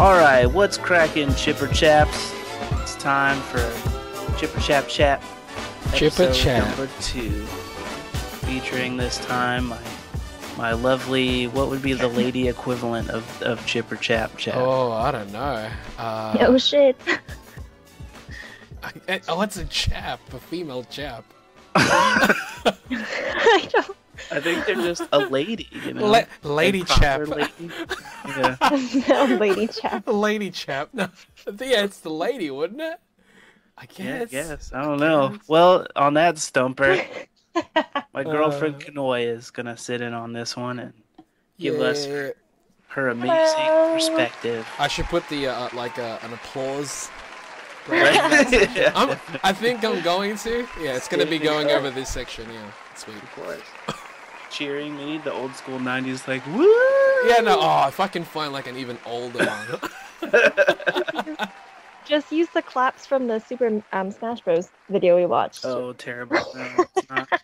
Alright, what's cracking, Chipper Chaps? It's time for Chipper Chap Chat. Chipper Chat. Number 2. Featuring this time my lovely, what would be the lady equivalent of Chipper Chap Chat? Oh, I don't know. Oh shit. What's a chap? A female chap? I don't. I think they're just a lady, you know? Lady Like proper chap. lady. Yeah. No, lady chap. Lady chap. No, yeah, it's the lady, wouldn't it? I guess. Yeah, I guess. I don't know. Well, on that stumper, my girlfriend Kanoe is going to sit in on this one and give us her amazing perspective. I should put the an applause. Yeah. I think I'm going to. Yeah, it's gonna be going over this section. Yeah, sweet. Of course. Cheering me, the old school 90s, like, woo! Yeah, no. Oh, if I can find like an even older one. Just use the claps from the Super Smash Bros. Video we watched. Oh, terrible. No, it's not.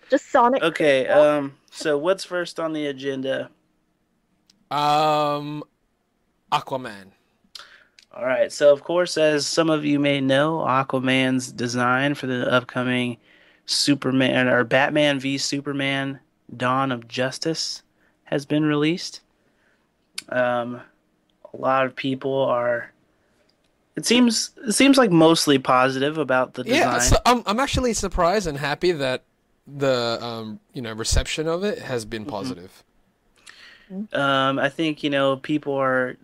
Just Sonic. Okay, so what's first on the agenda? Aquaman. Alright, so of course, as some of you may know, Aquaman's design for the upcoming Superman, or Batman v Superman Dawn of Justice has been released. A lot of people are... It seems like mostly positive about the design. Yeah, so I'm actually surprised and happy that the reception of it has been positive. I think people are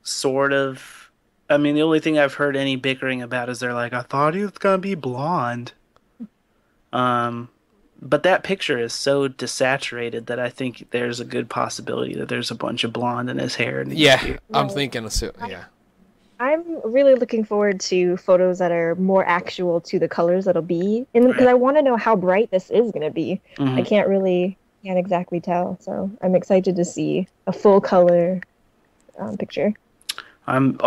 sort of. I mean, the only thing I've heard any bickering about is they're like, I thought he was gonna be blonde. But that picture is so desaturated that I think there's a good possibility that there's a bunch of blonde in his hair. Yeah, I'm thinking so. Yeah. I'm really looking forward to photos that are more actual to the colors that'll be in, because I want to know how bright this is going to be. Mm-hmm. I can't exactly tell, so I'm excited to see a full color picture. I'm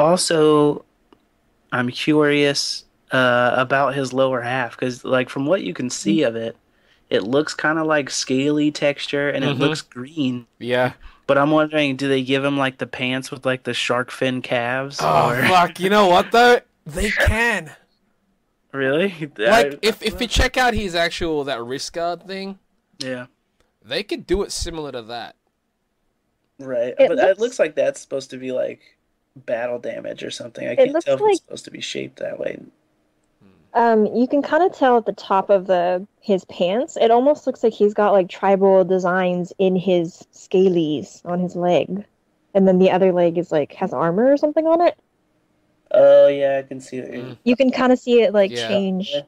curious about his lower half, because like from what you can see of it, it looks kind of like scaly texture and it looks green. Yeah. But I'm wondering, do they give him like the pants with like the shark fin calves? Oh fuck! You know what though? They can. Really? Like if you check out his actual that wrist guard thing, yeah, they could do it similar to that. Right, but it looks like that's supposed to be like battle damage or something. I can't tell if it's supposed to be shaped that way. You can kind of tell at the top of his pants. It almost looks like he's got like tribal designs in his scalies on his leg, and then the other leg is like has armor or something on it. Oh yeah, I can see it. You can kind of see it change. Yeah.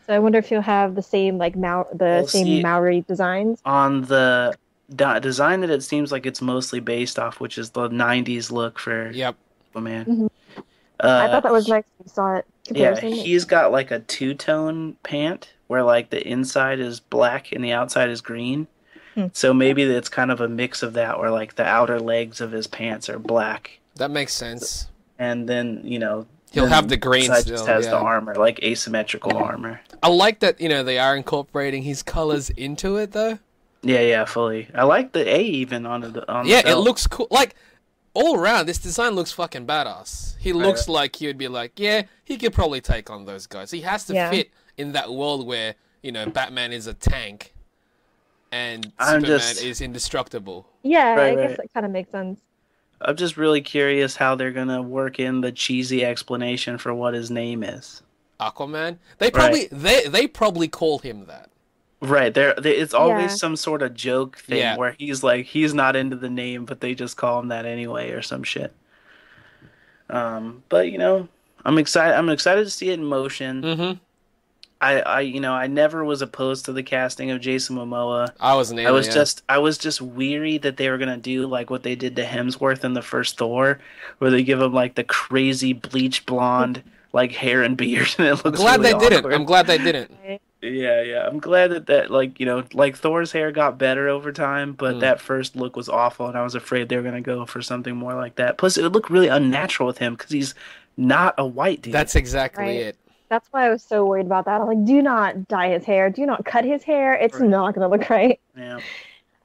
So I wonder if he'll have the same Maori designs on the design that it seems like it's mostly based off, which is the '90s look for Aquaman. Mm-hmm. I thought that was nice when you saw it. Comparison. Yeah, he's got like a two-tone pant where like the inside is black and the outside is green. So maybe it's kind of a mix of that, where like the outer legs of his pants are black. That makes sense. And then he'll have the green still. Just has the armor, like asymmetrical armor. I like that they are incorporating his colors into it though. Yeah, fully. I like the A even on the yeah, the belt. It looks cool. Like all around, this design looks fucking badass. He looks like he would be like, yeah, he could probably take on those guys. He has to fit in that world where, Batman is a tank and Superman is indestructible. Yeah, I guess that kind of makes sense. I'm just really curious how they're going to work in the cheesy explanation for what his name is. Aquaman? They probably they probably call him that. Right, it's always some sort of joke thing where he's like, he's not into the name, but they just call him that anyway or some shit. But I'm excited. I'm excited to see it in motion. Mm-hmm. I never was opposed to the casting of Jason Momoa. I wasn't either. I was just weary that they were gonna do like what they did to Hemsworth in the first Thor, where they give him like the crazy bleach blonde like hair and beard, and it looks. I'm glad really they didn't. awkward. I'm glad they didn't. Yeah. I'm glad that like Thor's hair got better over time, but that first look was awful, and I was afraid they were gonna go for something more like that. Plus, it would look really unnatural with him because he's not a white dude. That's exactly it. That's why I was so worried about that. I'm like, do not dye his hair. Do not cut his hair. It's not gonna look right. Yeah.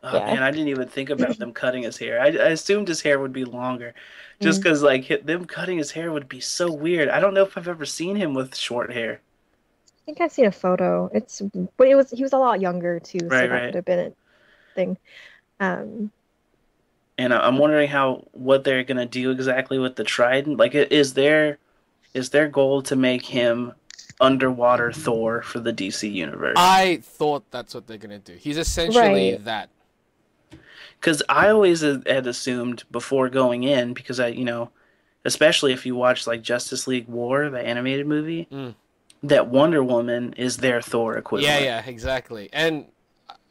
Oh Yeah. man, I didn't even think about them cutting his hair. I assumed his hair would be longer, just Mm. because like them cutting his hair would be so weird. I don't know if I've ever seen him with short hair. I think I've seen a photo. But he was a lot younger too, so Right, that could right. have been a thing. Um, And I'm wondering how what they're gonna do exactly with the trident. Like, is their goal to make him underwater Thor for the DC universe? I thought that's what they're gonna do. He's essentially right. that. Because I always had assumed before going in, because especially if you watch like Justice League War, the animated movie, Mm. that Wonder Woman is their Thor Yeah, equivalent. yeah, exactly. And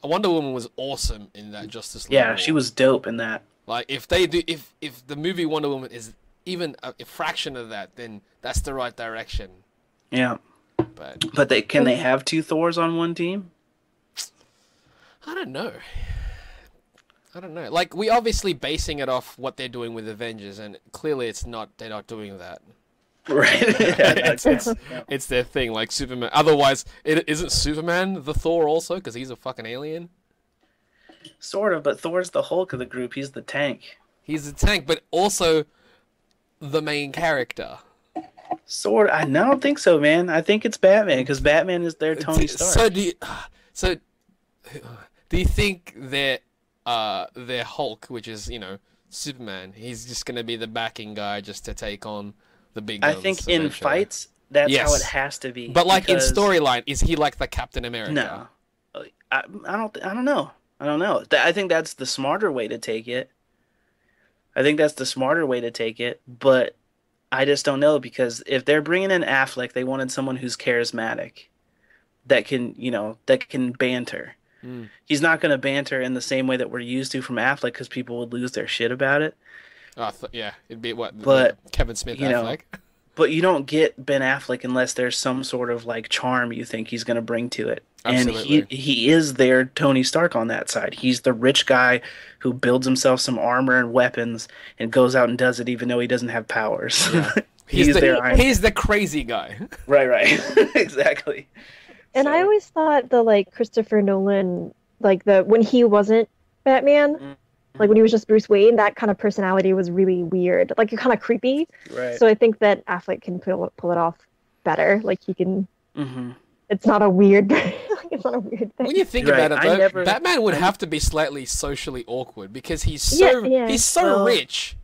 Wonder Woman was awesome in that Justice League Yeah, she War. was dope in that. Like if they do, if the movie Wonder Woman is even a fraction of that, then that's the right direction. Yeah, But but they have two Thors on one team? I don't know. I don't know. Like we obviously basing it off what they're doing with Avengers, and clearly it's not. They're not doing that. Right. Yeah, it's it's it's their thing, like Superman. Otherwise, it isn't Superman the Thor also because he's a fucking alien. sort of, but Thor's the Hulk of the group. He's the tank. He's a tank, but also the main character. Sort. I don't think so, man. I think it's Batman because Batman is their Tony Stark. So do you think their Hulk, which is Superman, he's just gonna be the backing guy just to take on the big I guns think in eventually? fights, that's how it Yes. has to be. But like in Because storyline, is he like the Captain America? no, I don't know. I don't know. I think that's the smarter way to take it. I think that's the smarter way to take it. But I just don't know because if they're bringing in Affleck, they wanted someone who's charismatic that can banter. Mm. He's not going to banter in the same way that we're used to from Affleck because people would lose their shit about it. Oh, yeah, it'd be But Kevin Smith you know, Affleck. but you don't get Ben Affleck unless there's some sort of like charm you think he's going to bring to it. And Absolutely. he is their Tony Stark on that side. He's the rich guy who builds himself some armor and weapons and goes out and does it even though he doesn't have powers. Yeah. He's their Iron Man. He's the crazy guy. Right. Exactly. And I So, always thought the like Christopher Nolan, like the when he wasn't Batman, like when he was just Bruce Wayne, that kind of personality was really weird, like kind of creepy. right. So I think that Affleck can pull it off better. Like he can. Hmm. It's not a weird. It's not a weird thing. When you think Right. about it, I though, never- Batman would I- have to be slightly socially awkward because Yeah. he's so Well, rich.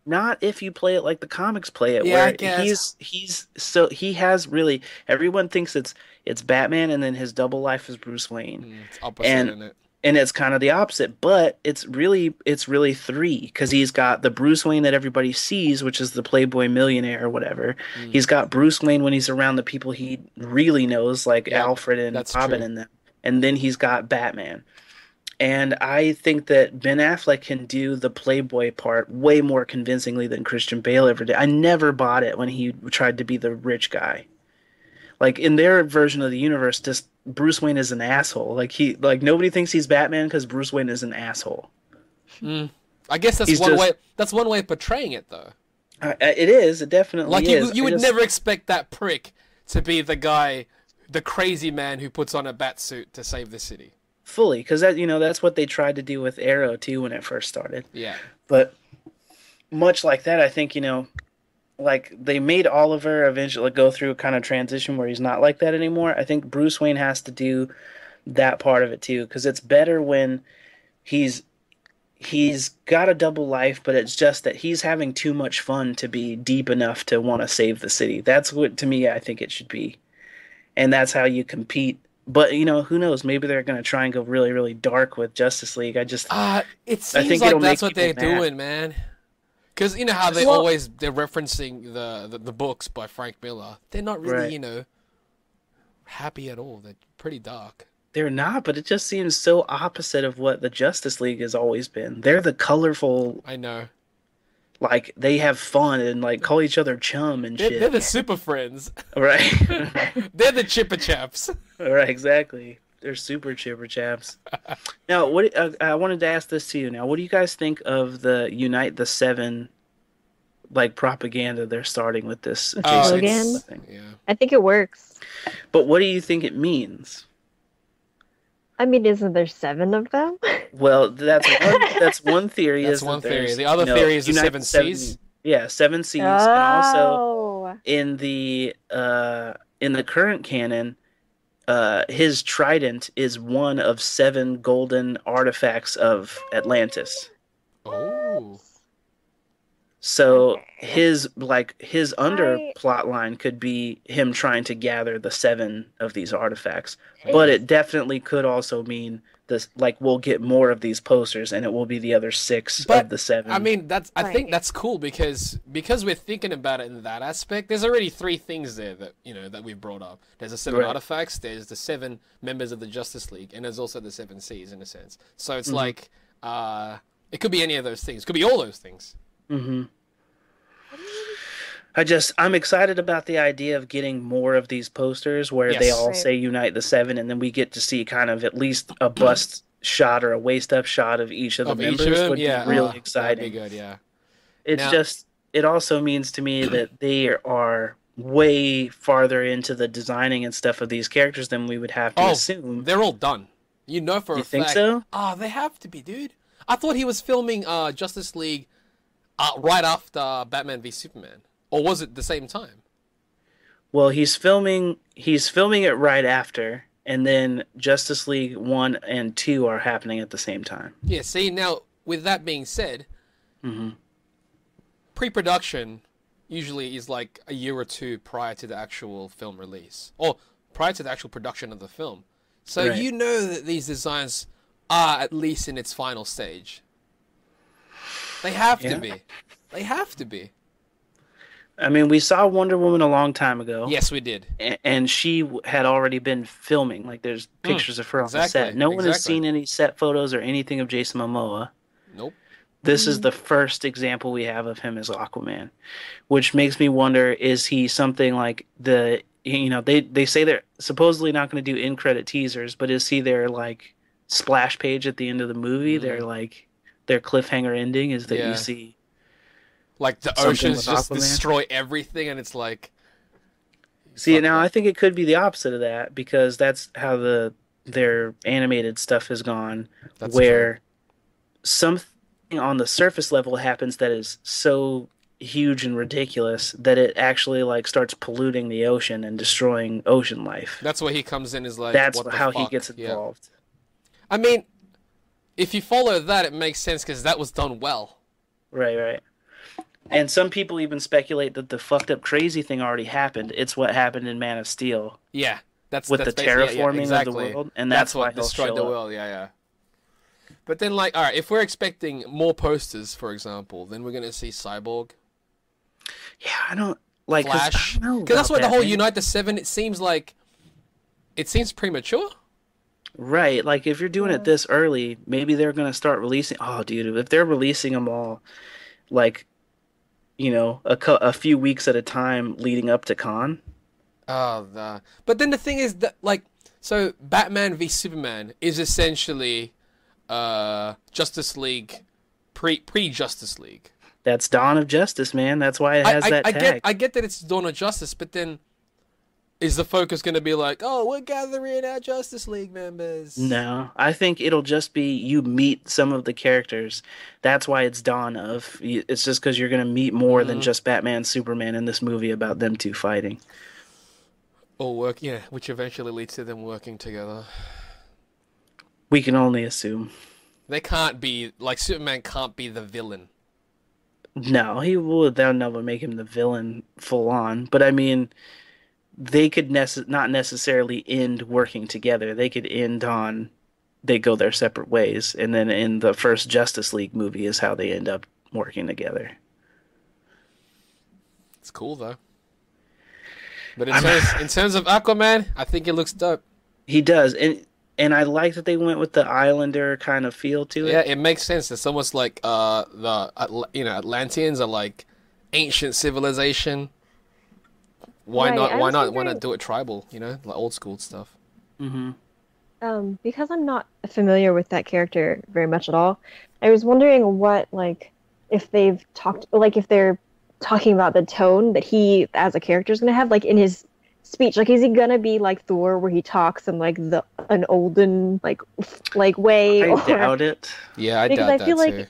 Not if you play it like the comics play it, Yeah, I where guess. he has really everyone thinks it's Batman and then his double life is Bruce Wayne. It's opposite, And isn't it? and it's kind of the opposite, but it's really three because he's got the Bruce Wayne that everybody sees, which is the Playboy millionaire or whatever. Mm. He's got Bruce Wayne when he's around the people he really knows, like Yeah, Alfred and that's Robin true. and them, and then he's got Batman. And I think that Ben Affleck can do the Playboy part way more convincingly than Christian Bale ever did. I never bought it when he tried to be the rich guy. Like in their version of the universe, just Bruce Wayne is an asshole. Like nobody thinks he's Batman because Bruce Wayne is an asshole. I guess that's He's one just- way. That's one way of portraying it, though. It is. It definitely Like is. you I would just- never expect that prick to be the guy, the crazy man who puts on a bat suit to save the city. fully because that's what they tried to do with Arrow too when it first started. Yeah. But much like that, I think like they made Oliver eventually go through a kind of transition where he's not like that anymore. I think Bruce Wayne has to do that part of it too because it's better when he's got a double life, but it's just that he's having too much fun to be deep enough to want to save the city. That's what to me I think it should be, and that's how you compete. But who knows? Maybe they're going to try and go really, really dark with Justice League. It I seems think like it'll that's make what they're people mad. doing, man. Because you know how they're referencing the books by Frank Miller. They're not really Right. Happy at all. They're pretty dark. They're not, but it just seems so opposite of what the Justice League has always been. They're the colorful, I know. like they have fun and like call each other chum and They're shit. the super friends. Right. They're the chipper chaps. Right, exactly. They're super chipper chaps. Now, what I wanted to ask this to you. Now, what do you guys think of the Unite the Seven, like propaganda they're starting with this Oh, Jason again? Momoa thing? Yeah. I think it works. But what do you think it means? I mean, isn't there 7 of them? Well, that's one theory That's is that one theory. there's, The other theory is the unite seven the seven, seas. yeah, seven seas, and also Oh, in the current canon, his trident is one of 7 golden artifacts of Atlantis. Oh, what? So Okay. his under I plot line could be him trying to gather the 7 of these artifacts, but oh. it definitely could also mean this, like, we'll get more of these posters, and it will be the other 6 of But the I 7. mean, I think right. that's cool because we're thinking about it in that aspect. There's already 3 things there that that we've brought up. There's the 7 Right. artifacts. There's the 7 members of the Justice League, and there's also the 7 seas in a sense. So it's Hmm. like it could be any of those things. It could be all those things. Hmm. What do you I'm excited about the idea of getting more of these posters where they Yes. all Right. say Unite the Seven, and then we get to see kind of at least a bust shot or a waist up shot of each of the Of each of members them, would be yeah. really That would be exciting. good. Yeah. It's Now, just, it also means to me that they are way farther into the designing and stuff of these characters than we would have to oh, assume. they're all done. You know for You a think fact. so? They have to be, dude. I thought he was filming Justice League right after Batman v Superman, or was it the same time? Well, he's filming it right after, and then Justice League 1 and 2 are happening at the same time. Yeah. See, now with that being said, Hmm. pre-production usually is like a year or two prior to the actual film release, or prior to the actual production of the film. So Right. you know that these designs are at least in its final stage. They have to Yeah. be. They have to be. I mean, we saw Wonder Woman a long time ago, Yes, we did. and she had already been filming. Like, there's pictures of her on the set. Exactly. No one has Exactly. seen any set photos or anything of Jason Momoa. Nope. This is the first example we have of him as Aquaman, which makes me wonder, is he something like they say they're supposedly not going to do in credit teasers, but is he their like splash page at the end of the movie? Mm. Their cliffhanger ending is that you Yeah. see Like the something oceans with just Aquaman. destroy everything, and it's like See, fuck now I that. think it could be the opposite of that, because that's how their animated stuff has gone, That's true. where something on the surface level happens that is so huge and ridiculous that it actually like starts polluting the ocean and destroying ocean life. That's where he comes in. Is like, That's what the how he fuck? gets Yeah. involved. I mean, if you follow that, it makes sense because that was done well. Right, right. And some people even speculate that the fucked up crazy thing already happened. It's what happened in Man of Steel Yeah. with the Basically, yeah, terraforming of the exactly. world, and That's that's why what he'll destroyed show the up. world. Yeah, yeah. But then, like, all right, if we're expecting more posters, for example, then we're gonna see Cyborg, Yeah, I don't like, cause I Flash, don't know because that's about why the that, whole man. Unite the Seven. It seems premature. Right, like if you're doing it Yeah. this early, maybe they're gonna start releasing. Oh, dude, if they're releasing them all, like, a few weeks at a time leading up to con. But then the thing is that, like, so Batman v Superman is essentially Justice League pre Justice League. That's Dawn of Justice, man. That's why it has that tag. I get that it's Dawn of Justice, but then is the focus going to be like, oh, we're gathering our Justice League members? No, I think it'll just be you meet some of the characters. That's why it's Dawn of. It's just because you're gonna meet more than just Batman, Superman in this movie about them two fighting. Or work, yeah, which eventually leads to them working together. We can only assume. They can't be like Superman can't be the villain. No, they'll never make him the villain full on. But I mean, they could not necessarily end working together. They could end on they go their separate ways, and then in the first Justice League movie is how they end up working together. It's cool though. But in terms of Aquaman, I think it looks dope. He does, and I like that they went with the Islander kind of feel to Yeah, it. it makes sense. It's almost like Atlanteans are like ancient civilization. Why Right, not? I Why was not? Why wondering, not do it tribal? Like old school stuff. Hmm. because I'm not familiar with that character very much at all. I was wondering what, like, if they've talked, like, if they're talking about the tone that he, as a character, is going to have, like, in his speech? Like, is he gonna be like Thor, where he talks in like an olden like way? I Or doubt it. Yeah, I because doubt I that feel too. like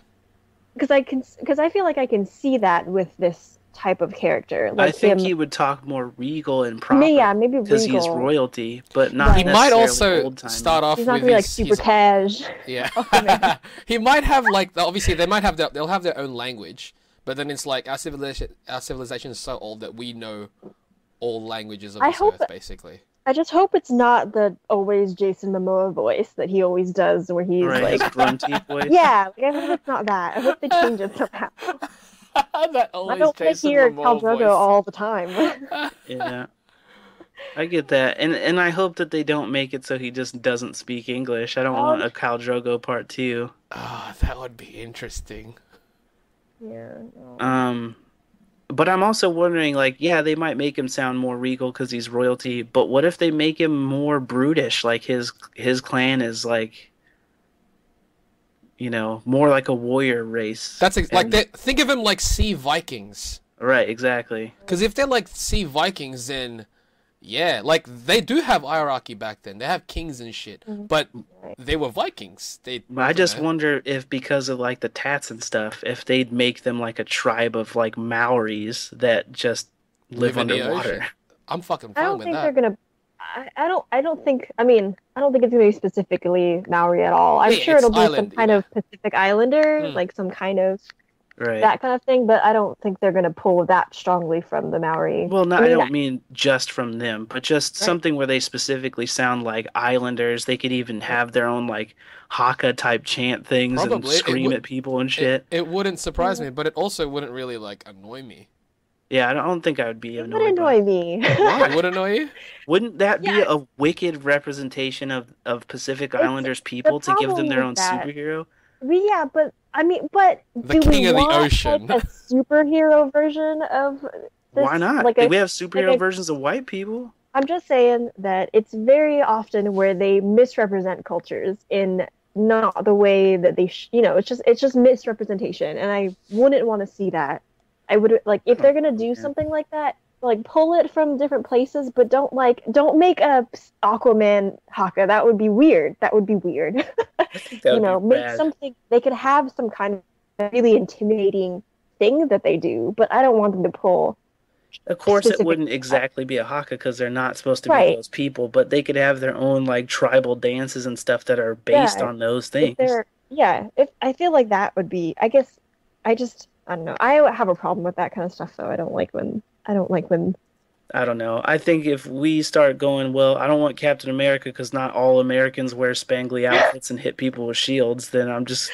because I feel like I can see that with this type of character, I like think him. he would talk more regal and proper Yeah, maybe because he's regal. royalty, but not He Right. might necessarily also old timey. start off He's not with gonna be like super his cash. yeah. Aquaman. He might have like obviously they might have they'll have their own language, but then it's like our civilization is so old that we know all languages of I this hope. earth basically. I just hope it's not the always Jason Momoa voice that he always does, where he's Right, his like, grunty voice. yeah. Like, I hope it's not that. I hope they change it somehow. That I always don't want to Jason hear Khal Momoa Drogo voice. all the time. Yeah, I get that, and I hope that they don't make it so he just doesn't speak English. I don't want Um, a Khal Drogo part two. Ah, that would be interesting. yeah. No. Um, but I'm also wondering, like, yeah, they might make him sound more regal because he's royalty, but what if they make him more brutish, like his clan is like, more like a warrior race. Like And think of him like sea Vikings. right, exactly. Because if they're like sea Vikings, then yeah, like they do have hierarchy back then. They have kings and shit, but Right. they were Vikings. I just wonder if because of like the tats and stuff, if they'd make them like a tribe of like Maoris that just live in the underwater. ocean. I'm fucking I fine don't with think that. they're gonna. I don't. I don't think. I mean, I don't think it's gonna be specifically Maori at all. I'm Yeah, sure it's it'll be some island, kind yeah. of Pacific Islander, Hmm. like some kind of Right. that kind of thing. But I don't think they're gonna pull that strongly from the Maori. Well, no, I I mean, don't mean just from them, but just right. something where they specifically sound like islanders. They could even have their own like Haka type chant things and Probably scream at people and it, shit. it wouldn't surprise me, but it also wouldn't really like annoy me. Yeah, I don't think I would be It would annoyed by annoy it. me. It would annoy you? Wouldn't that be Yeah, a wicked representation of Pacific it's Islanders the people to give them problem their with own that. superhero? Yeah, but I mean, but The do we king of the want ocean. like a superhero version of this? Why not? Like a We have like superhero a versions of white people. I'm just saying that it's very often where they misrepresent cultures in not the way that it's just misrepresentation, and I wouldn't want to see that. I would like if they're gonna do Yeah. something like that, like pull it from different places, but don't make a Aquaman Haka. That would be weird. That would be weird. I think that would be Make rad. something they could have some kind of really intimidating thing that they do, but I don't want them to pull Of course, it specific. wouldn't exactly be a haka because they're not supposed to be Right. those people, but they could have their own like tribal dances and stuff that are based Yeah. on those If things. if I feel like that would be, I guess, I don't know. I have a problem with that kind of stuff, though. I don't like when, I don't know. I think if we start going, well, I don't want Captain America because not all Americans wear spangly outfits and hit people with shields, then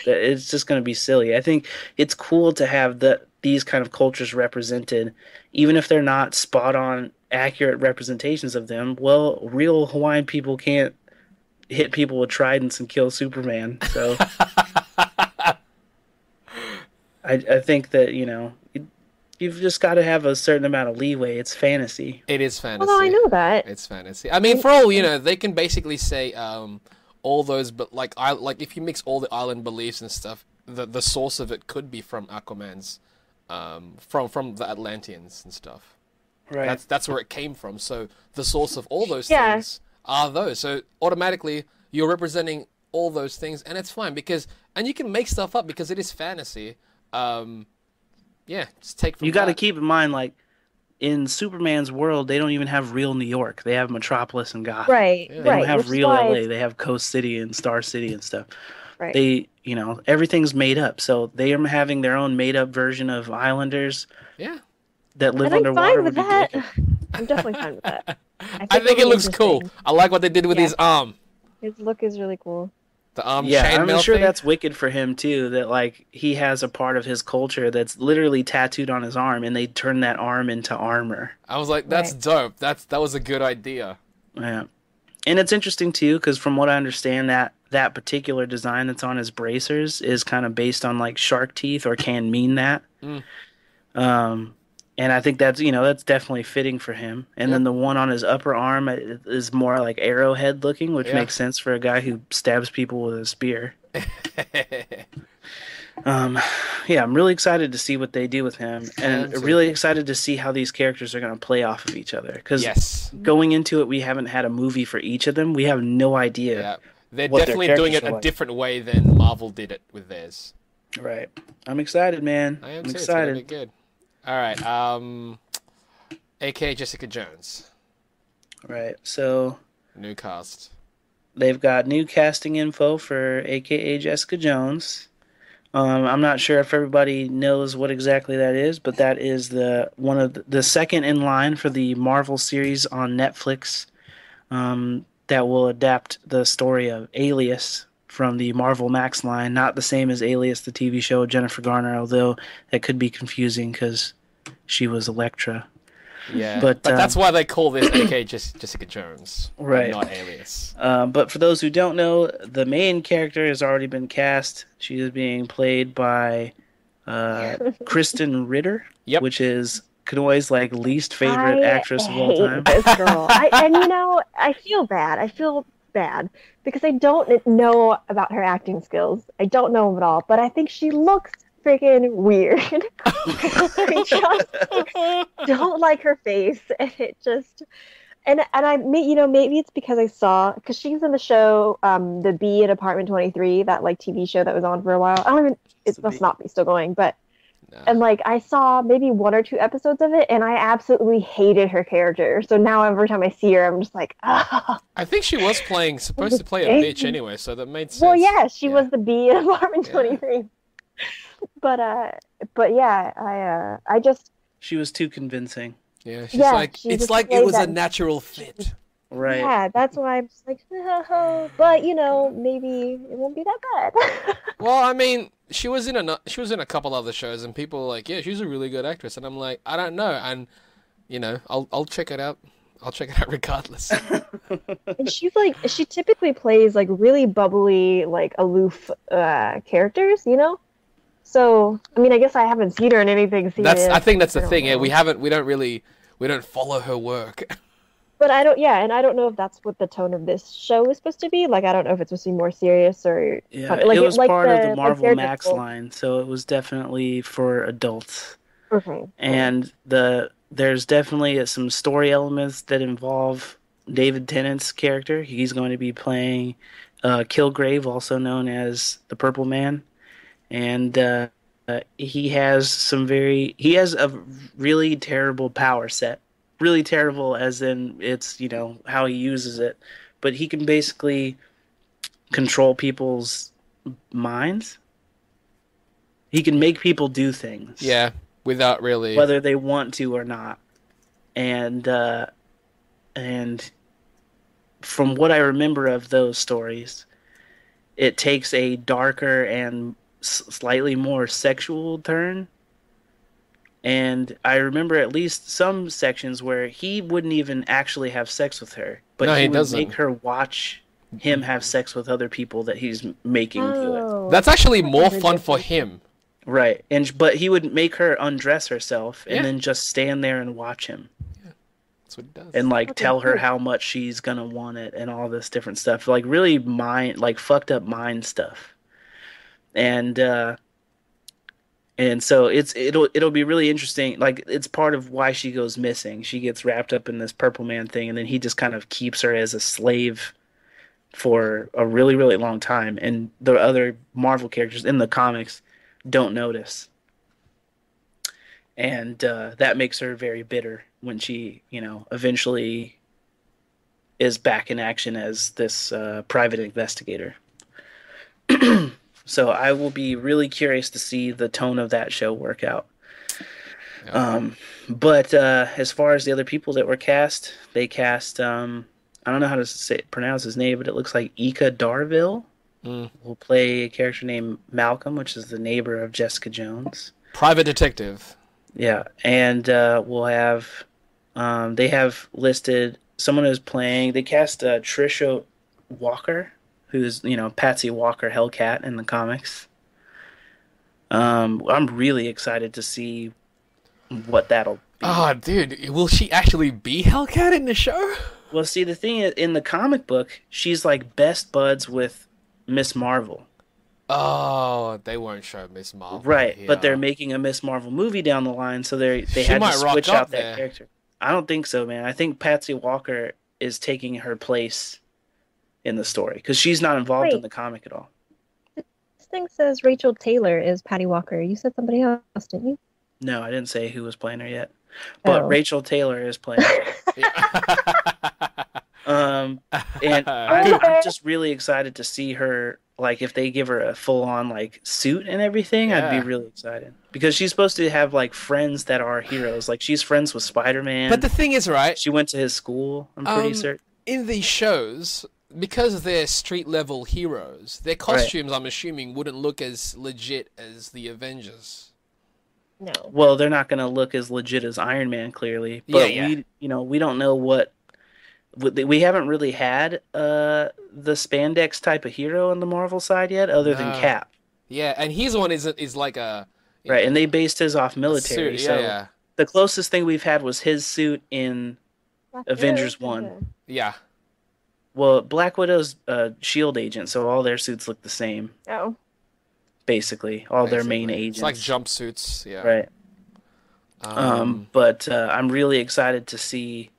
it's just going to be silly. I think it's cool to have these kind of cultures represented, even if they're not spot on accurate representations of them. Well, real Hawaiian people can't hit people with tridents and kill Superman. So I think that, you've just got to have a certain amount of leeway. It's fantasy. It is fantasy. although I know that. It's fantasy. I mean, for all they can basically say all those, but like if you mix all the island beliefs and stuff, the source of it could be from Aquaman's, from the Atlanteans and stuff. Right. That's where it came from. So the source of all those Yeah. things are those. So automatically you're representing all those things, and it's fine and you can make stuff up because it is fantasy. Yeah, just take from You got to that. keep in mind, like, in Superman's world, they don't even have real New York. They have Metropolis and Gotham. Right, Yeah. They right. don't have Which is real why LA. They have Coast City and Star City and stuff. right. They, everything's made up. So they are having their own made up version of Islanders Yeah. that live And I'm underwater fine with would be that. wicked. I'm definitely fine with that. I think it it'll be looks cool. interesting. I like what they did with Yeah. his arm. His look is really cool. The arm Yeah, I'm chainmail sure thing. that's wicked for him too. That like he has a part of his culture that's literally tattooed on his arm, and they turn that arm into armor. I was like, that's Right. dope. That was a good idea. Yeah, and it's interesting too because from what I understand, that particular design that's on his bracers is kind of based on like shark teeth, or can mean that. Mm. And I think that's definitely fitting for him. And then the one on his upper arm is more like arrowhead looking, which Yeah. makes sense for a guy who stabs people with a spear. Um, yeah, I'm really excited to see what they do with him, I and am too. really excited to see how these characters are going to play off of each other. Because Yes. going into it, we haven't had a movie for each of them. We have no idea Yeah. They're what their definitely doing characters it are a like. different way than Marvel did it with theirs. Right. I'm excited, man. I am I'm too. It's gonna be excited. good. All right. A.K.A. Jessica Jones. Right. So New cast. they've got new casting info for A.K.A. Jessica Jones. I'm not sure if everybody knows what exactly that is, but that is the one of the second in line for the Marvel series on Netflix that will adapt the story of Alias from the Marvel Max line. Not the same as Alias, the TV show with Jennifer Garner, although that could be confusing because she was Elektra. Yeah, But but that's why they call this A.K.A. Jessica Jones, and right. not Alias. But for those who don't know, the main character has already been cast. She is being played by Kristen Ritter, Yep. which is Kanoe's like least favorite I actress of all hate time. this girl. I feel bad. I feel bad because I don't know about her acting skills. I don't know them at all, but I think she looks freaking weird. I just don't like her face, and it just and I maybe it's because I saw because she's in the show The Bee at Apartment 23, that like TV show that was on for a while. I don't even it must not be still going, but and Nah. like I saw maybe one or two episodes of it, and I absolutely hated her character. So now every time I see her, I'm just like, ah. I think she was supposed to play a bitch anyway, so that made sense. Well, yeah, she Yeah. was the bee in Apartment Yeah. 23. But yeah, I just She was too convincing. Yeah, she's yeah, like, she it's just like it played was a that. natural fit. Right. Yeah, that's why I'm just like, but maybe it won't be that bad. Well, I mean, she was in a couple other shows, and people were like, yeah, she's a really good actress, and I'm like, I don't know, and I'll check it out. I'll check it out regardless. And she's like, she typically plays like really bubbly, like aloof characters, So, I mean, I guess I haven't seen her in anything serious. I think that's the I don't thing. Yeah, know. we don't follow her work. But and I don't know if that's what the tone of this show is supposed to be. Like, I don't know if it's supposed to be more serious or Yeah, funny. Like it it, was like part of the the like Marvel Max Daredevil. line, so it was definitely for adults. Okay, cool. And there's definitely some story elements that involve David Tennant's character. He's going to be playing Kilgrave, also known as the Purple Man, and he has a really terrible power set. Really terrible, as in it's how he uses it, but he can basically control people's minds. He can make people do things, Yeah, without really. whether they want to or not. And and from what I remember of those stories, it takes a darker and slightly more sexual turn. And I remember at least some sections where he wouldn't even actually have sex with her, but No, he he would make doesn't. her watch him have sex with other people that he's making do it. Oh, That's actually that's more very fun for different. him. Right. But he would make her undress herself and Yeah, then just stand there and watch him that's what he does. and like Okay, tell her cool. how much she's gonna want it and all this different stuff. Like really like fucked up mind stuff. And so it'll be really interesting. Like it's part of why she goes missing. She gets wrapped up in this Purple Man thing, and then he just kind of keeps her as a slave for a really, really long time. And the other Marvel characters in the comics don't notice. And that makes her very bitter when she, eventually is back in action as this private investigator. So I will be really curious to see the tone of that show work out. Yeah. But as far as the other people that were cast, they cast I don't know how to pronounce his name, but it looks like A.K.A. Darville Mm. will play a character named Malcolm, which is the neighbor of Jessica Jones. Private detective. Yeah, and we'll have they have listed someone who's playing. They cast Trisha Walker, who's Patsy Walker Hellcat in the comics. I'm really excited to see what that'll be. Oh, dude, will she actually be Hellcat in the show? Well, see, the thing is, in the comic book, she's like best buds with Miss Marvel. Oh, they won't show Miss Marvel Right, but they're here. making a Miss Marvel movie down the line, so they She had to might rock switch up out that there. character. I don't think so, man. I think Patsy Walker is taking her place in the story because she's not involved in Wait, the comic at all. this thing says Rachel Taylor is Patty Walker. You said somebody else, didn't you? No, I didn't say who was playing her yet, but Oh. Rachel Taylor is playing her. Um, and Good. I'm just really excited to see her. Like, if they give her a full on like suit and everything, I'd be Yeah. really excited because she's supposed to have like friends that are heroes. Like, she's friends with But Spider-Man. the thing is, right? She went to his school. I'm pretty Um, certain. in these shows, because they're street level heroes, their costumes, I'm assuming, wouldn't look as legit as the Avengers. No. Well, they're not going to look as legit as Iron Man, clearly. Yeah, But yeah. we don't know what. We haven't really had the spandex type of hero on the Marvel side yet, other than No. Cap. Yeah, and his one is like a Right, and they based his off a military. suit. Yeah, So yeah, the closest thing we've had was his suit in Avengers 1. yeah. Well, Black Widow's a shield agent, so all their suits look the same, Oh. basically. All their main Basically. agents. It's like jumpsuits. Yeah. Right. Um, But I'm really excited to see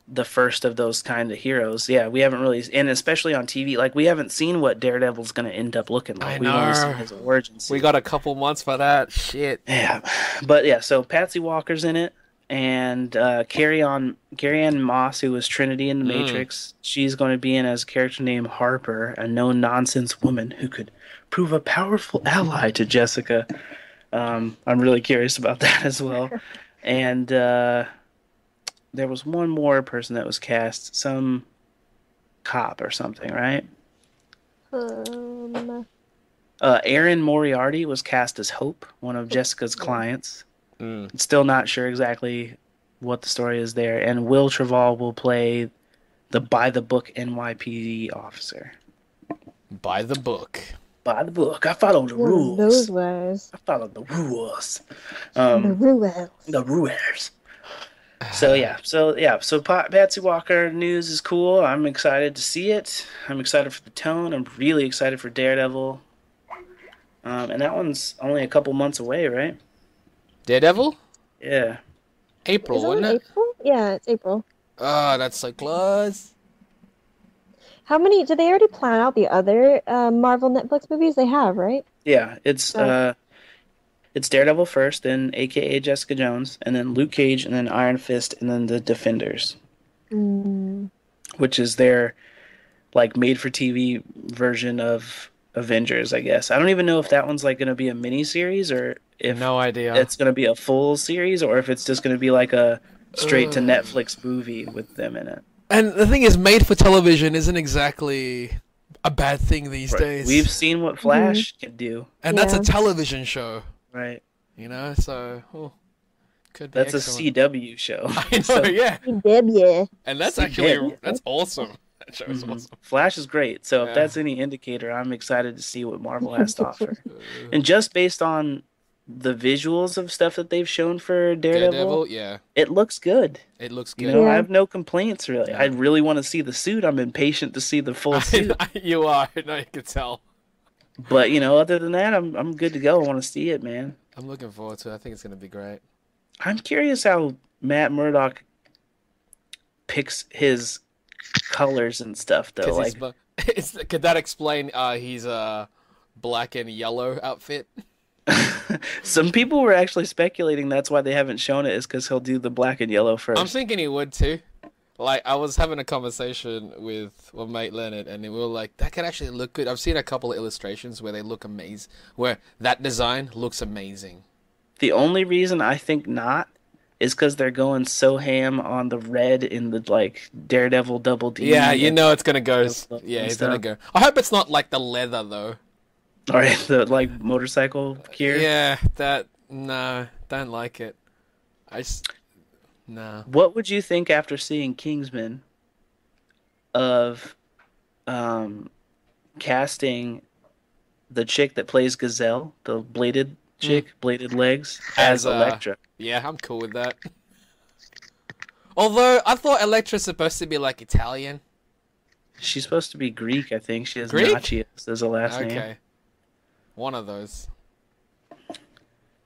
the first of those kind of heroes. Yeah, we haven't really, and especially on TV, like we haven't seen what Daredevil's going to end up looking like. I We've only seen know. his origin we scene. got a couple months for that. Shit. Yeah, but yeah, so Patsy Walker's in it, and Carrie Ann Moss, who was Trinity in the Matrix, she's going to be in as a character named Harper, a no-nonsense woman who could prove a powerful ally to Jessica. I'm really curious about that as well. And there was one more person that was cast, some cop or something, right? Um. Aaron Moriarty was cast as Hope, one of Jessica's clients. Still not sure exactly what the story is there. And Will Trevall will play the by-the-book NYPD officer. By the book. By the book. I follow the One of rules. those was I follow the rules. the rules. The rules. So Patsy Walker news is cool. I'm excited to see it. I'm excited for the tone. I'm really excited for Daredevil. And that one's only a couple months away, right? Daredevil? Yeah. April, Is it wasn't in it? April? Yeah, it's April. Oh, that's so close. How many? Did they already plan out the other Marvel Netflix movies? They have, right? Yeah, it's Daredevil first, then A.K.A. Jessica Jones, and then Luke Cage, and then Iron Fist, and then the Defenders, which is their like made-for-TV version of Avengers, I guess. I don't even know if that one's like going to be a mini series or if No idea. it's going to be a full series or if it's just going to be like a straight to Netflix movie with them in it. And the thing is, made for television isn't exactly a bad thing these days. We've seen what Flash can do, and that's a Yeah. television show, right? you know. So could be That's excellent. a CW show. I know, So, yeah. Yeah. And that's CW. actually that's awesome. That show is mhm. awesome. Flash is great. So Yeah. if that's any indicator, I'm excited to see what Marvel has to offer. And just based on the visuals of stuff that they've shown for Daredevil, yeah, it looks good. it looks You good. know, I Yeah. have no complaints really. Yeah. I really want to see the suit. I'm impatient to see the full suit. You are. No, you can tell. But other than that, I'm good to go. I want to see it, man. I'm looking forward to it. I think it's gonna be great. I'm curious how Matt Murdock picks his colors and stuff, though. 'Cause Like, could that explain his black and yellow outfit? some people were actually speculating that's why they haven't shown it, is because he'll do the black and yellow first. I'm thinking he would too. Like, I was having a conversation with my mate Leonard, and we were like, that could actually look good. I've seen a couple of illustrations where they look amazing, where that design looks amazing. The only reason I think not is because they're going so ham on the red in the like Daredevil Double D. Yeah, you know it's gonna go. stuff Yeah, and it's gonna stuff. go. I hope it's not like the leather though. All right, the like motorcycle gear. Yeah, no, don't like it. No. What would you think after seeing Kingsman of casting the chick that plays Gazelle, the bladed chick, bladed legs, as Elektra? Yeah, I'm cool with that. Although I thought Elektra's supposed to be like Italian. She's supposed to be Greek, I think. She has Greek? Nachios as a last name. Okay. One of those.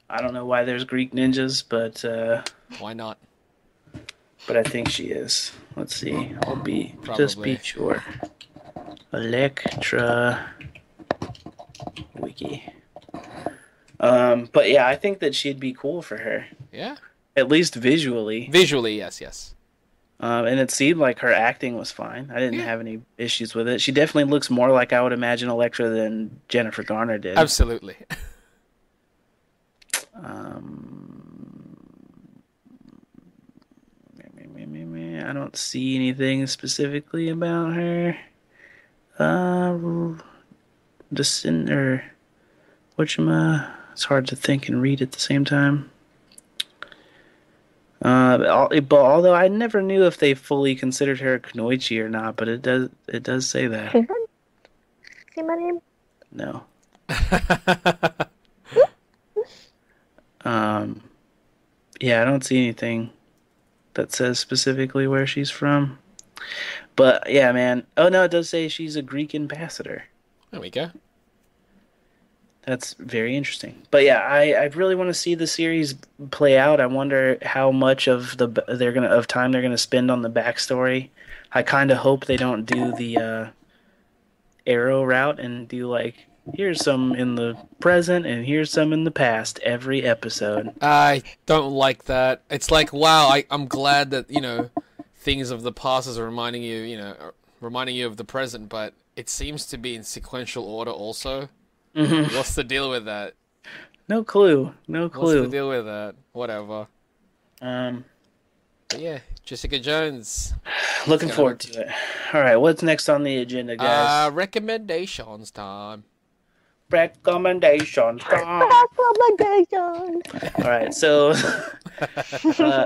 I don't know why there's Greek ninjas, Why not? but I think she is. Let's see. I'll just be Probably. sure. Electra wiki. But yeah, I think that she'd be cool for her, Yeah. at least visually. Visually, yes, yes. And it seemed like her acting was fine. I didn't Yeah. have any issues with it. She definitely looks more like I would imagine Electra than Jennifer Garner did. Absolutely. I don't see anything specifically about her. Descend or whatchama? It's hard to think and read at the same time. But although I never knew if they fully considered her a Kunoichi or not, but it does say that. See my name? No. Yeah, I don't see anything that says specifically where she's from. But yeah, man. Oh no, it does say she's a Greek ambassador. There we go. That's very interesting. But yeah, I really want to see the series play out. I wonder how much of time they're gonna spend on the backstory. I kind of hope they don't do the Arrow route and do like here's some in the present and here's some in the past every episode. I don't like that. It's like, wow, I'm glad that, things of the past is reminding you of the present, but it seems to be in sequential order also. Mm-hmm. What's the deal with that? No clue. No What's the clue. deal with that? Whatever. But yeah, Jessica Jones. Looking forward to it. All right, what's next on the agenda, guys? Recommendations time. Recommendations. Recommendations. All right, so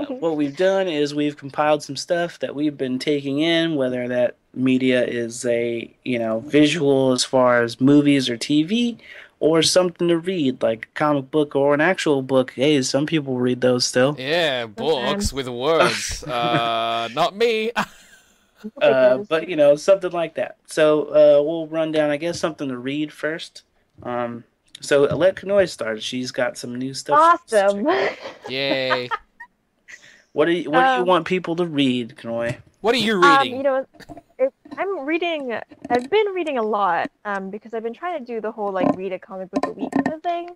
what we've done is we've compiled some stuff that we've been taking in, whether that media is a visual as far as movies or TV, or something to read like a comic book or an actual book. Hey, some people read those still. Yeah, books with words. Not me. But something like that. So we'll run down, I guess, something to read first. So let Kanoe start. She's got some new stuff. Awesome. Yay. What do you want people to read, Kanoe? What are you reading? I've been reading a lot because I've been trying to do the whole read a comic book a week kind of thing.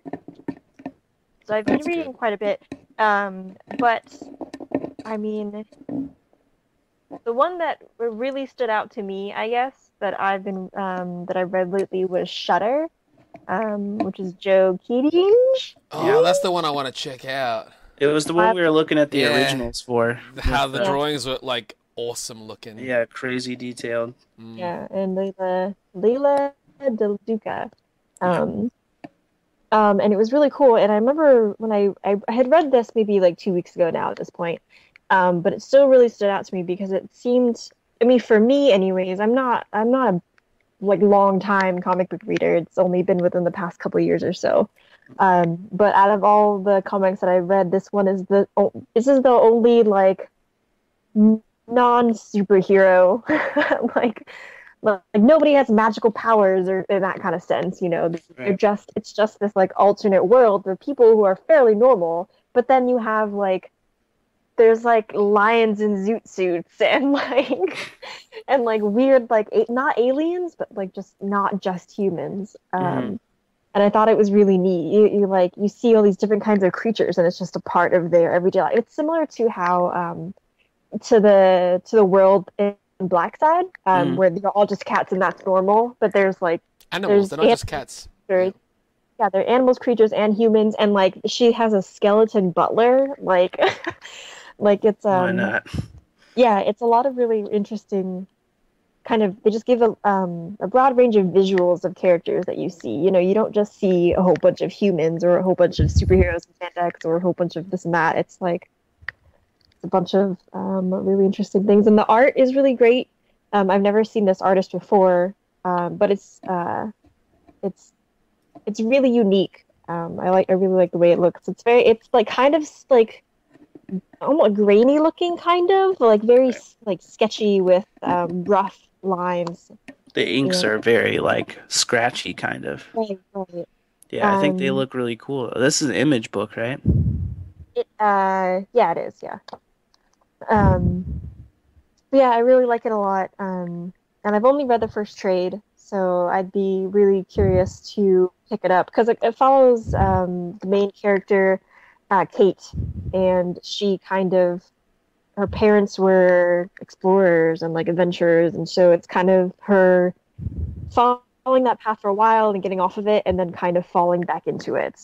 So I've been reading quite a bit. But I mean, the one that really stood out to me, I guess, that I've read lately was Shudder, which is Joe Keating. Oh, that's the one I want to check out. It was the one we were looking at the originals for. How the drawings were awesome looking. Yeah, crazy detailed. Yeah, and Leila Del Duca. And it was really cool. And I remember when I had read this maybe 2 weeks ago now at this point. But it still really stood out to me because it seemed, I mean, for me anyways, I'm not a long time comic book reader. It's only been within the past couple of years or so. But out of all the comics that I read, this is the only non-superhero like nobody has magical powers or in that kind of sense, it's just this alternate world for people who are fairly normal, but then you have there's lions in zoot suits and weird not aliens but just not just humans. And I thought it was really neat. You see all these different kinds of creatures and it's just a part of their everyday life. It's similar to how to the world in Black Side, where they're all just cats and that's normal, but there's animals, they're not just cats. Yeah, they're animals, creatures, and humans, and she has a skeleton butler, it's Why not? Yeah, it's a lot of really interesting they just give a broad range of visuals of characters that you see. You don't just see a whole bunch of humans or a whole bunch of superheroes and spandex or a whole bunch of this and that. It's a bunch of really interesting things, and the art is really great. I've never seen this artist before, but it's really unique. I really like the way it looks. It's kind of almost grainy looking, kind of very sketchy with rough lines. The inks are very scratchy, kind of. Right. Yeah, I think they Um, look really cool. This is an Image book, right? yeah, it is. Yeah. Um, but yeah, I really like it a lot. And I've only read the first trade, so I'd be really curious to pick it up because it follows the main character, Kate, and she kind of her parents were explorers and like adventurers, and so it's kind of her following that path for a while and getting off of it, and then kind of falling back into it.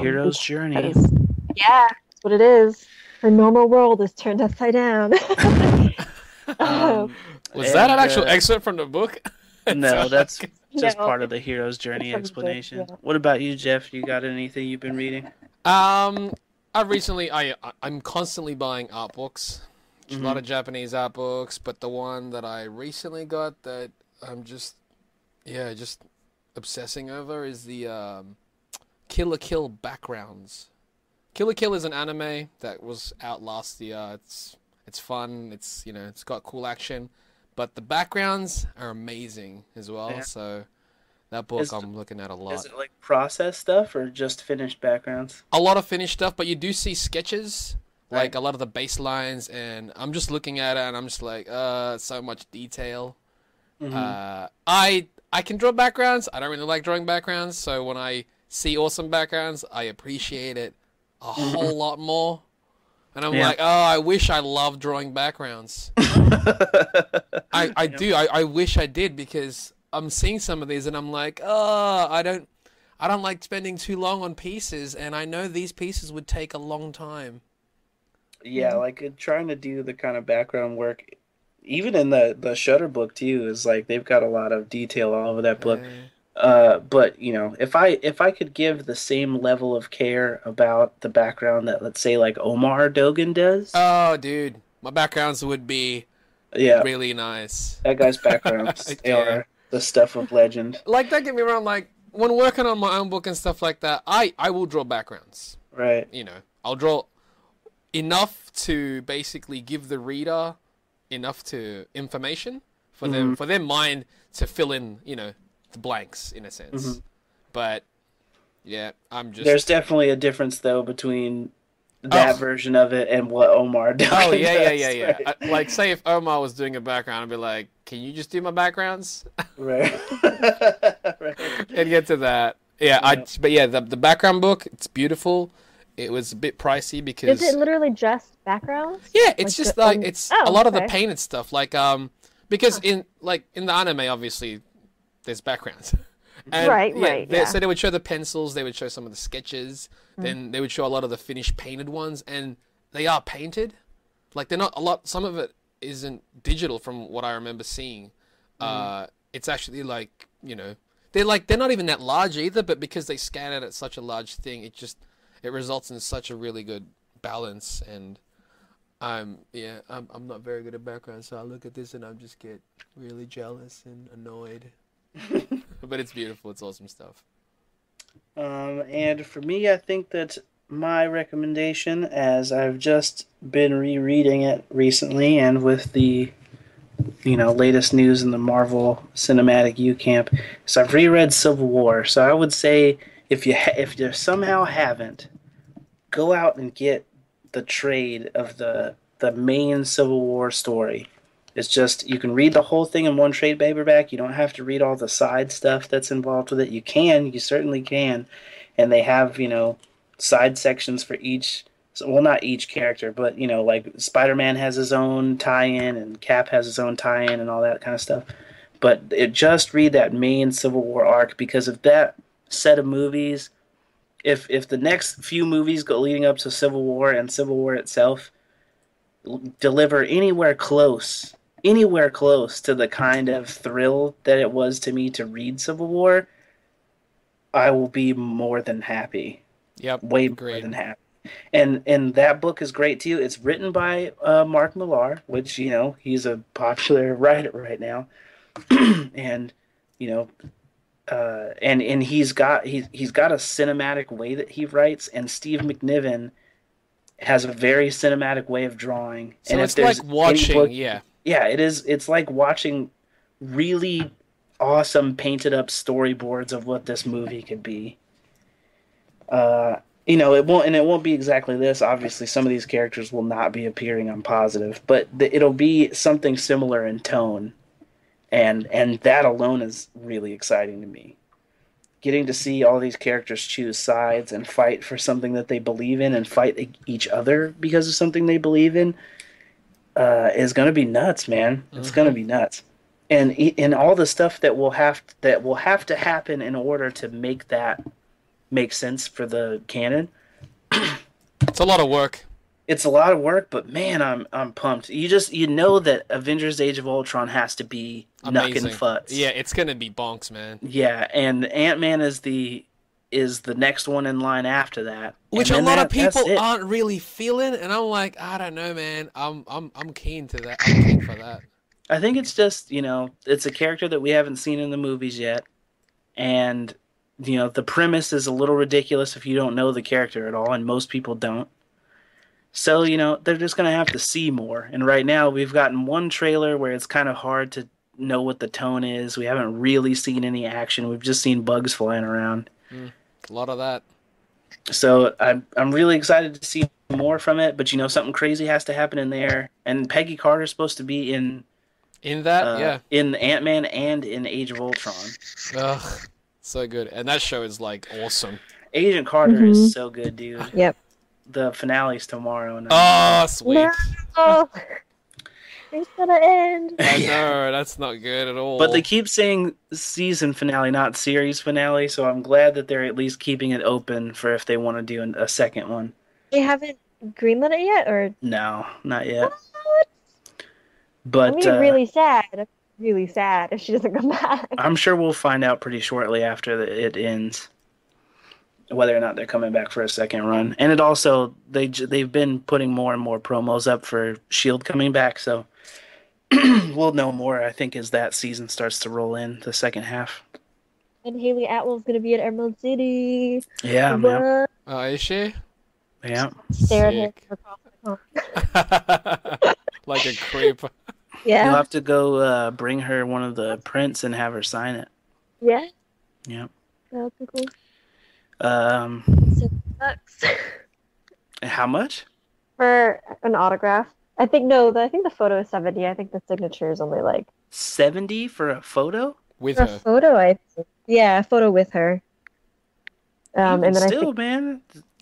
Hero's Journey. Because yeah, that's what it is. Her normal world is turned upside down. Um, Um, Was that and an actual excerpt from the book? It no, sounded that's like just no, part of the hero's it's journey from the book. explanation. Yeah. What about you, Jeff? You got anything you've been reading? um, I recently I'm constantly buying art books, a lot Hmm. of Japanese art books, but the one that I recently got that I'm just just obsessing over is the Kill la Kill backgrounds. Kill la Kill is an anime that was out last year. It's fun. It's it's got cool action, but the backgrounds are amazing as well. Yeah. So that book Is I'm looking at a is lot. it like process stuff or just finished backgrounds? A lot of finished stuff, but you do see sketches, like Right. a lot of the baselines, and I'm just looking at it and I'm just like, so much detail. Hmm. I can draw backgrounds. I don't really like drawing backgrounds, so when I see awesome backgrounds, I appreciate it a Hmm. whole lot more. And I'm Yeah. like, oh, I wish I loved drawing backgrounds. I Yeah. do. I wish I did because I'm seeing some of these and I'm like, oh, I don't like spending too long on pieces, and I know these pieces would take a long time. Yeah, Yeah. like trying to do the kind of background work, even in the Shutter book too, is like they've got a lot of detail all over that book. Uh, But if I could give the same level of care about the background that let's say like Omar Dogan does, oh, dude, my backgrounds would be yeah, really nice. that guy's backgrounds they Yeah. are the stuff of legend, Like, don't get me wrong, like when working on my own book and stuff like that, I will draw backgrounds. right? I'll draw enough to basically give the reader enough to information for Hmm. their mind to fill in, the blanks in a Hmm. sense. But yeah, I'm There's just definitely a difference though between that oh version of it and what Omar oh Dogan yeah yeah yeah does, yeah. right? Like say if Omar was doing a background, I'd be like, can you just do my backgrounds? Right. Right. And get to that. Yeah, Yeah. but yeah, the background book, it's beautiful. It was a bit pricey Is it because literally just backgrounds? yeah, it's Like just like on... it's a Oh, lot of the okay. painted stuff. Like because Huh. in the anime, obviously, there's backgrounds, and Right, yeah, right, yeah. so they would show the pencils, they would show some of the sketches, Mm. then they would show a lot of the finished painted ones, and they are painted. Like they're not a lot. Some of it isn't digital from what I remember seeing. Mhm. It's actually like they're not even that large either, but because they scan it at such a large thing, it results in such a really good balance. And I'm not very good at background, so I look at this and I just get really jealous and annoyed. But it's beautiful. It's awesome stuff. And for me, I think that my recommendation, as I've just been rereading it recently, and with the latest news in the Marvel Cinematic U Camp, so I've reread Civil War. So I would say if you somehow haven't, go out and get the trade of the main Civil War story. It's just you can read the whole thing in one trade paperback. You don't have to read all the side stuff that's involved with it. You certainly can, and they have side sections for each. Well, not each character, but like Spider-Man has his own tie-in, and Cap has his own tie-in, and all that kind of stuff. But just read that main Civil War arc because of that set of movies. If the next few movies go leading up to Civil War and Civil War itself deliver anywhere close to the kind of thrill that it was to me to read Civil War, I will be more than happy, Yep, way more agreed. than happy. And that book is great too. It's written by Mark Millar, which he's a popular writer right now, and you know and he's got a cinematic way that he writes, and Steve McNiven has a very cinematic way of drawing. And So if it's like there's any watching, book, yeah. yeah, it is. It's like watching really awesome painted up storyboards of what this movie could be. It won't be exactly this. Obviously, some of these characters will not be appearing on positive, but it'll be something similar in tone, and that alone is really exciting to me. Getting to see all these characters choose sides and fight for something that they believe in and fight each other because of something they believe in is going to be nuts, man. It's going to be nuts. And all the stuff that will have to happen in order to make that make sense for the canon. It's a lot of work. It's a lot of work, but man, I'm pumped. You know that Avengers: Age of Ultron has to be knuckin' Amazing. futz. Yeah, it's gonna be bonks, man. Yeah, and Ant-Man is the next one in line after that. Which And a then lot of that's people it. aren't really feeling, and I'm like, I don't know, man. I'm keen to that. I'm keen for that. I think it's just, it's a character that we haven't seen in the movies yet, and the premise is a little ridiculous if you don't know the character at all, and most people don't. So, they're just going to have to see more. And right now, we've gotten one trailer where it's kind of hard to know what the tone is. We haven't really seen any action. We've just seen bugs flying around. A lot of that. So, I'm really excited to see more from it. But, something crazy has to happen in there. And Peggy Carter's supposed to be in that, yeah. in Ant-Man and in Age of Ultron. Ugh, so good. And that show is, like, awesome. Agent Carter is so good, dude. Yep. The finale's tomorrow. And Oh, sweet. No! It's gonna end. I know, that's not good at all. But they keep saying season finale, not series finale, so I'm glad that they're at least keeping it open for if they want to do a second one. They haven't greenlit it yet, or? No, not yet. What? But I'm gonna be really sad. Really sad if she doesn't come back. I'm sure we'll find out pretty shortly after it ends whether or not they're coming back for a second run. And it also they've been putting more and more promos up for Shield coming back, so we'll know more, I think, as that season starts to roll in the second half. And Haley Atwell's gonna be at Emerald City. Yeah, man. Oh, is she? Yeah. Stare at him Sick. across the phone. Like a creep. Yeah. You'll have to go bring her one of the prints and have her sign it. Yeah. Yeah. That would be cool. Um, $7 how much? for an autograph. I think the photo is 70. I think the signature is only like 70 for a photo? With for a her. photo. I think. Yeah, a photo with her. And then Still, I think man,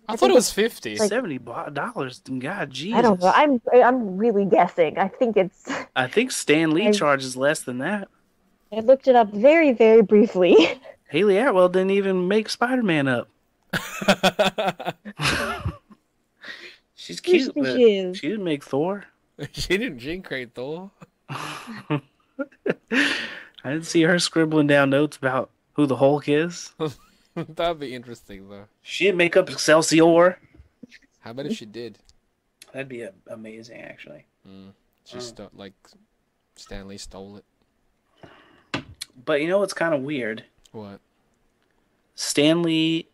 I thought it was 50. like- $70. God, Jesus. I don't know. I'm really guessing. I think it's. I think Stan Lee I- charges less than that. I looked it up very very briefly. Haley Atwell didn't even make Spider-Man up. She's cute, but She is. she didn't make Thor. She didn't create Thor. I didn't see her scribbling down notes about who the Hulk is. That'd be interesting, though. She didn't make up Excelsior. How about if she did? That'd be amazing, actually. She like Stanley stole it. But you know what's kind of weird? What? Stanley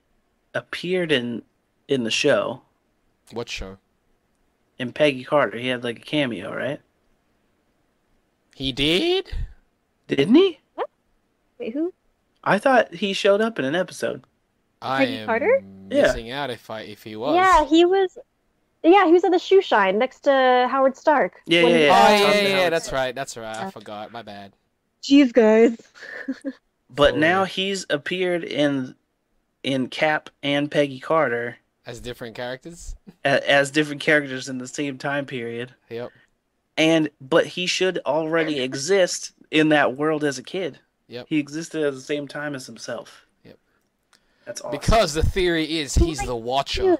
appeared in the show What show? in Peggy Carter. He had like a cameo, right? He did? Didn't he? Wait, who? I thought he showed up in an episode. I Peggy am Carter? missing out if he was. Yeah, he was. Yeah, he was at the shoe shine next to Howard Stark. Yeah, When yeah, he- yeah. Oh, Tom yeah, Howard that's Stark. right. That's right. I forgot. My bad. Jeez, guys. But Sorry. now he's appeared in Cap and Peggy Carter As different characters? as different characters in the same time period. Yep. But he should already exist in that world as a kid. Yep. He existed at the same time as himself. Yep. That's awesome. Because the theory is he's the Watcher.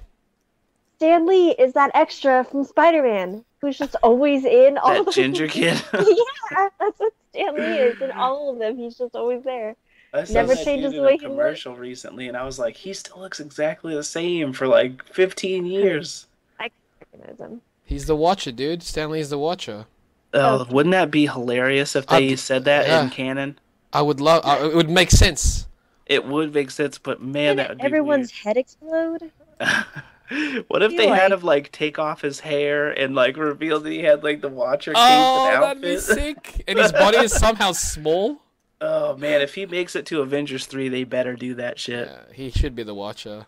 Stan Lee is that extra from Spider-Man who's just always in all that of ginger kid. Yeah, that's what Stan Lee is in all of them. He's just always there. I saw Never that changes dude the in way a he looks. commercial recently, and I was like, he still looks exactly the same for like 15 years. I recognize him. He's the Watcher, dude. Stanley's the Watcher. Oh, wouldn't that be hilarious if they said that in canon? I would love. It would make sense. It would make sense, but man, that would be Everyone's head explode. weird. What if Be they had like- him like take off his hair and like reveal that he had like the Watcher cape Oh, and that'd be outfit? sick. And his body is somehow small. Oh man, if he makes it to Avengers 3, they better do that shit. Yeah, he should be the Watcher.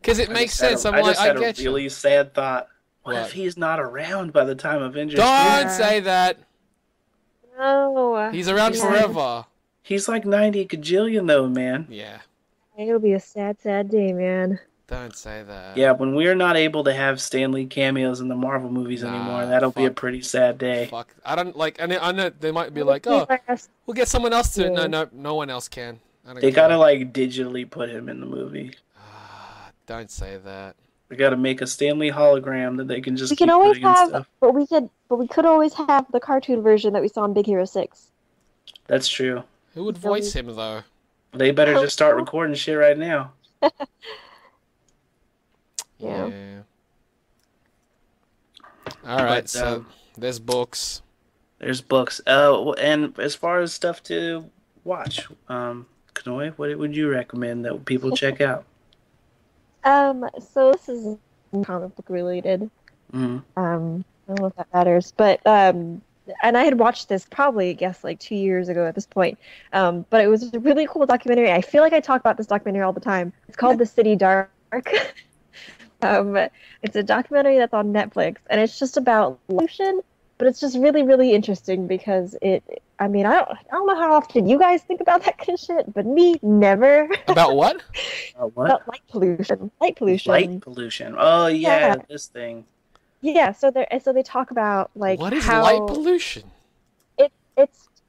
Because it makes sense. I just I had a get you. really sad thought. What if What? he's not around by the time Avengers 3? Don't say that. No. He's around Yeah. forever. He's like 90 gajillion though, man. Yeah. It'll be a sad, sad day, man. Don't say that. Yeah, when we're not able to have Stan Lee cameos in the Marvel movies anymore, Nah, that'll be a fuck. pretty sad day. Fuck. I don't like. I know they might be like, oh, we'll get someone else to. Yeah. No one else can. I don't They care. gotta like digitally put him in the movie. Don't say that. We gotta make a Stan Lee hologram that they can just We keep can always putting in have, stuff. but we could always have the cartoon version that we saw in Big Hero 6. That's true. Who would voice him though? They better just start recording shit right now. Yeah. All right. But, So there's books. There's books. Oh, and as far as stuff to watch, Kanoe, what would you recommend that people check out? So this is comic book related. Mm-hmm. I don't know if that matters, but and I had watched this probably, I guess, like 2 years ago at this point. But it was a really cool documentary. I feel like I talk about this documentary all the time. It's called The City Dark. It's a documentary that's on Netflix, and it's just about pollution, but it's just really, really interesting because I mean, I don't know how often you guys think about that kind of shit, but me, never. About what? What? About light pollution. Light pollution. Light pollution. Oh yeah, Yeah. this thing. Yeah, so they talk about like What is how light pollution?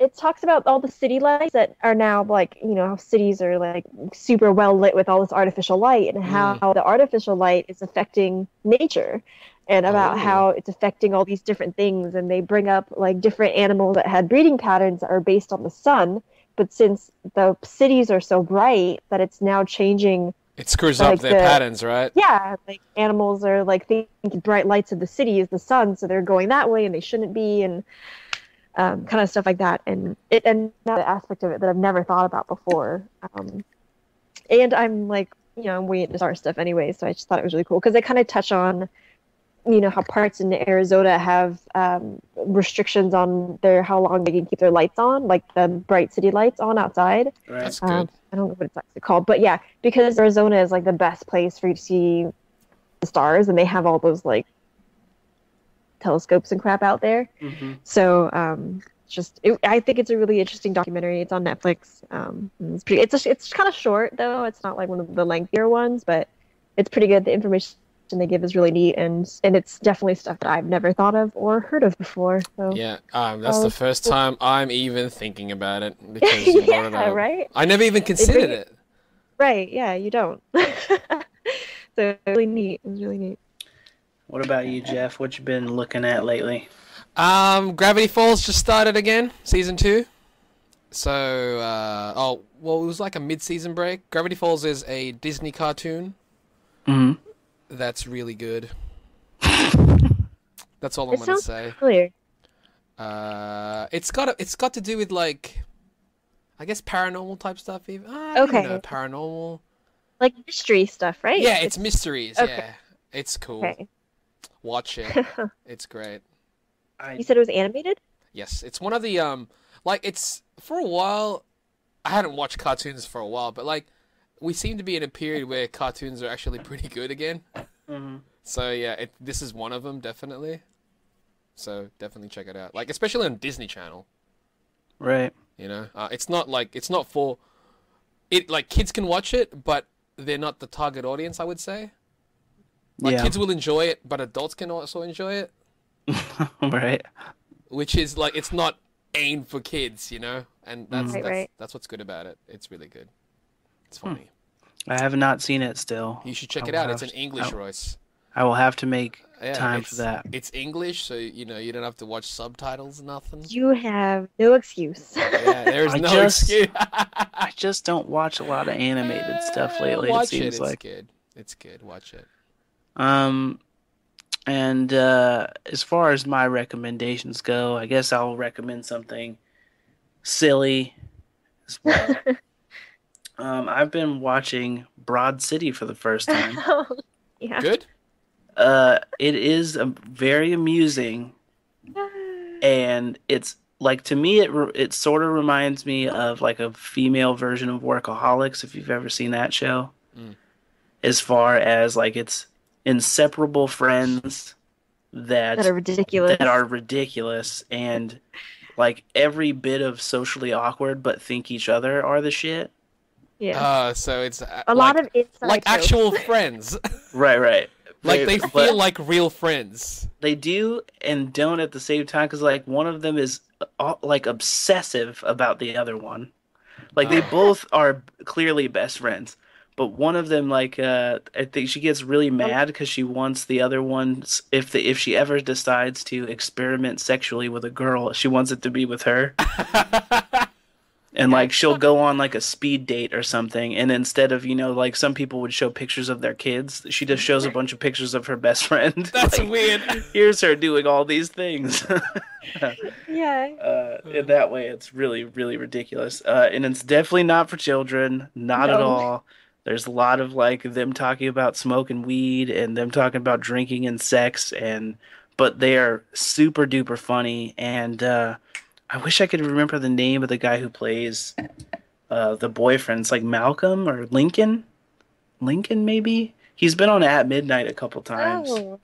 it talks about all the city lights that are now like, you know, how cities are like super well lit with all this artificial light, and how the artificial light is affecting nature, and about how it's affecting all these different things. And they bring up like different animals that had breeding patterns that are based on the sun, but since the cities are so bright that it's now changing. It screws up their patterns, right? Yeah, like animals are like thinking bright lights of the city is the sun, so they're going that way and they shouldn't be, and kind of stuff like that. And that aspect of it that I've never thought about before. And I'm like, you know, I'm way into star stuff anyway, so I just thought it was really cool because they kind of touch on, you know, how parts in Arizona have restrictions on how long they can keep their lights on, like the bright city lights on outside. Right. That's good. I don't know what it's actually called, but yeah, because Arizona is like the best place for you to see the stars, and they have all those like telescopes and crap out there. Mm-hmm. So I think it's a really interesting documentary. It's on Netflix. It's kind of short though. It's not like one of the lengthier ones, but it's pretty good. The information they give is really neat, and it's definitely stuff that I've never thought of or heard of before. So Yeah, that's the first time I'm even thinking about it because you brought it up. Right? I never even considered it. Right? Yeah, you don't. So really neat. It was really neat. What about you, Jeff? What you been looking at lately? Gravity Falls just started again, season 2. So, it was like a mid-season break. Gravity Falls is a Disney cartoon. Mm-hmm. That's really good. That's all I'm gonna Sounds say. familiar. It's got to do with like, I guess paranormal type stuff. Even I Okay. don't know, paranormal. Like mystery stuff, right? Yeah, it's mysteries. okay. Yeah, it's cool. Okay. Watch it. It's great. You said it was animated? Yes, it's one of the like it's for a while. I hadn't watched cartoons for a while, but like we seem to be in a period where cartoons are actually pretty good again. Mm-hmm. So yeah, this is one of them definitely. So definitely check it out. Like especially on Disney Channel. Right. You know, it's not for it. Like kids can watch it, but they're not the target audience. I would say. Like kids will enjoy it, but adults can also enjoy it. Right. Which is like it's not aimed for kids, you know, and that's what's good about it. It's really good. It's funny. I have not seen it still. You should check it out. It's in English, Royce. I will have to make time for that. It's English, so you know you don't have to watch subtitles. Nothing. You have no excuse. Yeah, there's no excuse. I just don't watch a lot of animated stuff lately. Watch it seems like it's good. It's good. Watch it. And as far as my recommendations go, I guess I'll recommend something silly as well. I've been watching Broad City for the first time. Yeah. Good. It is very amusing, and it's like to me it sort of reminds me of like a female version of Workaholics, if you've ever seen that show. as far as like it's inseparable friends That are that ridiculous. are ridiculous and like every bit of socially awkward but think each other are the shit. Yeah. So it's A lot of like inside actual jokes. friends. Right, right. Like They, they feel but like real friends. they do and don't at the same time because like one of them is like obsessive about the other one. Like they Oh. both are clearly best friends, but one of them like I think she gets really Um, mad because she wants the other one's if she ever decides to experiment sexually with a girl, she wants it to be with her. And yeah. like she'll go on like a speed date or something, and instead of like some people would show pictures of their kids, she just shows a bunch of pictures of her best friend. That's Like, weird. here's her doing all these things. Yeah. In that way, it's really, really ridiculous. And it's definitely not for children, not at No. all. There's a lot of like them talking about smoking weed and them talking about drinking and sex, and but they are super duper funny. And I wish I could remember the name of the guy who plays the boyfriend. It's like Malcolm or Lincoln. Lincoln, maybe. He's been on At Midnight a couple times. Oh,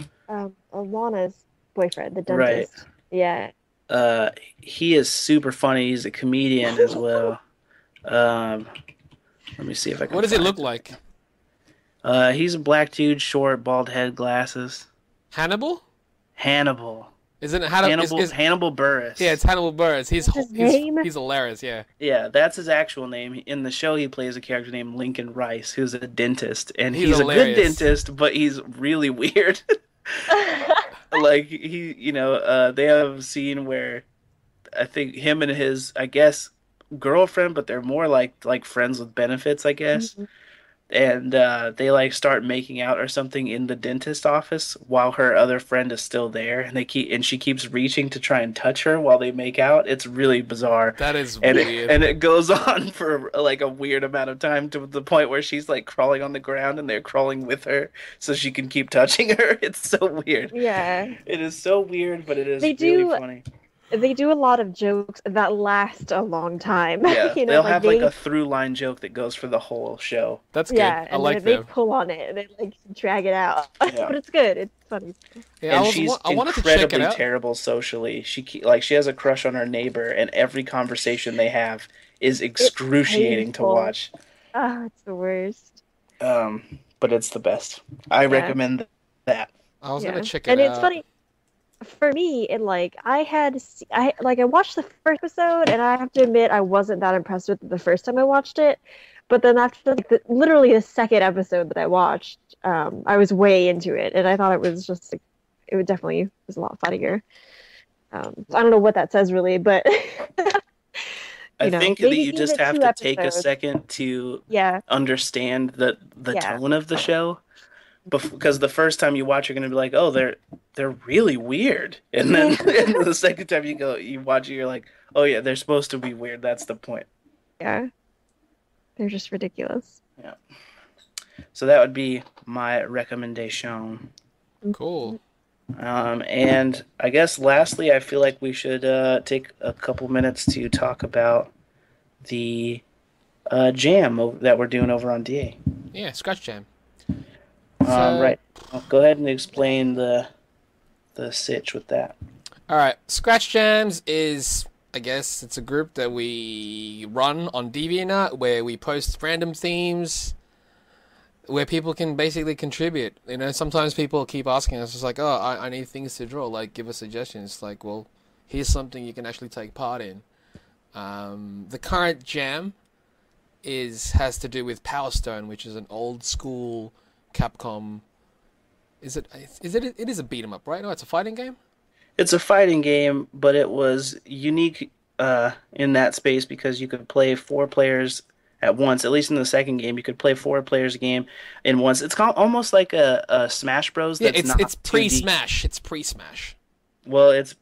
Alana's boyfriend, the Right. dentist. Yeah. Uh, he is super funny. He's a comedian as well. Um, Let me see if I can What does it find look it. like? He's a black dude, short, bald head, glasses. Hannibal? Hannibal. Isn't it Hannibal? Hannibal Buress. Yeah, it's Hannibal Buress. What's his name? He's hilarious. Yeah. Yeah, that's his actual name. In the show, he plays a character named Lincoln Rice, who's a dentist, and He's he's a good hilarious. dentist, but he's really weird. Like they have a scene where I think him and his, I guess, girlfriend, but they're more like friends with benefits, I guess. Mhm. And they like start making out or something in the dentist office while her other friend is still there, and she keeps reaching to try and touch her while they make out. It's really bizarre, That is and weird. it goes on for like a weird amount of time to the point where she's like crawling on the ground and they're crawling with her so she can keep touching her. It's so weird. Yeah. It is so weird, but it is They really do funny. they do a lot of jokes that last a long time. Yeah, You know, they'll like have like a through line joke that goes for the whole show. That's good. yeah, I and like they them. pull on it and they like drag it out. Yeah. But it's good. It's funny. Yeah, And she's I wanted to check it incredibly out. terrible socially. She has a crush on her neighbor, and every conversation they have is It's excruciating to painful. watch. Ah, it's the worst. But it's the best. I Yeah. recommend that. I was Yeah. gonna check it And it's out. funny for me, it like I watched the first episode and I have to admit I wasn't that impressed with it the first time I watched it. But then after like literally the second episode that I watched, I was way into it and I thought it was just like it would definitely was a lot funnier. So I don't know what that says really, but I think that maybe you give just it have two to take a episodes. second to Yeah, understand the yeah, tone of the show. Because the first time you watch, you're gonna be like, "Oh, they're really weird," and then and the second time you watch it, you're like, "Oh yeah, they're supposed to be weird. That's the point." yeah. They're just ridiculous. Yeah. So that would be my recommendation. Cool. And I guess lastly, I feel like we should take a couple minutes to talk about the jam that we're doing over on DA. Yeah, Scratch Jam. So, Right. Well, go ahead and explain the sitch with that. all right, Scratch Jams is, I guess, it's a group that we run on DeviantArt where we post random themes where people can basically contribute. You know, sometimes people keep asking us, it's like, oh, I need things to draw. Like, give us suggestions. Like, well, here's something you can actually take part in. The current jam has to do with Power Stone, which is an old school Capcom. It is a beat 'em up, right? No, it's a fighting game. It's a fighting game, but it was unique in that space because you could play four players at once. At least in the second game, you could play four players a game in once. It's almost like a Smash Bros. Yeah, That's not it's 2D. pre-Smash. It's pre-Smash. Well, it's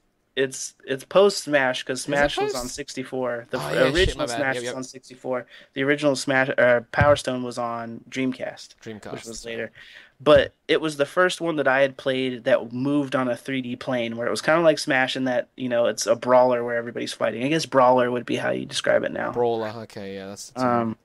post Smash because Is it Smash was post? on 64. The Oh, yeah, shit, my original bad. Smash Yep, was yep. on 64. The original Smash Power Stone was on Dreamcast, which was Dreamcast. later. But it was the first one that I had played that moved on a 3D plane, where it was kind of like Smash in that it's a brawler where everybody's fighting. I guess brawler would be how you describe it now. Brawler. Okay, yeah, that's the Um,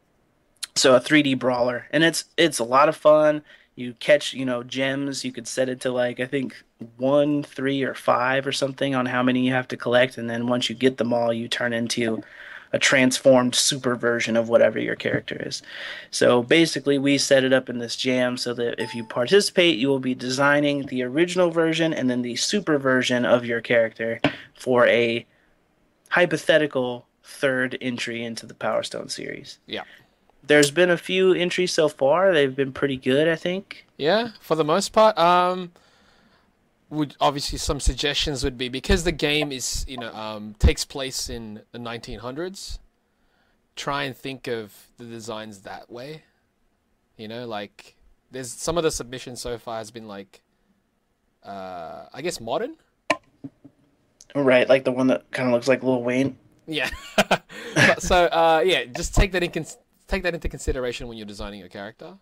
So a 3D brawler, and it's a lot of fun. You catch, gems. You could set it to like I think one, three, or five or something on how many you have to collect, and then once you get them all, you turn into a transformed super version of whatever your character is. So basically, we set it up in this jam so that if you participate, you will be designing the original version and then the super version of your character for a hypothetical third entry into the Power Stone series. Yeah. There's been a few entries so far. They've been pretty good, I think. Yeah, for the most part. Would obviously some suggestions would be because the game is takes place in the 1900s. Try and think of the designs that way. Like there's some of the submissions so far has been like, I guess modern. Right, like the one that kind of looks like Lil Wayne. Yeah. So yeah, just take that into consideration when you're designing your character,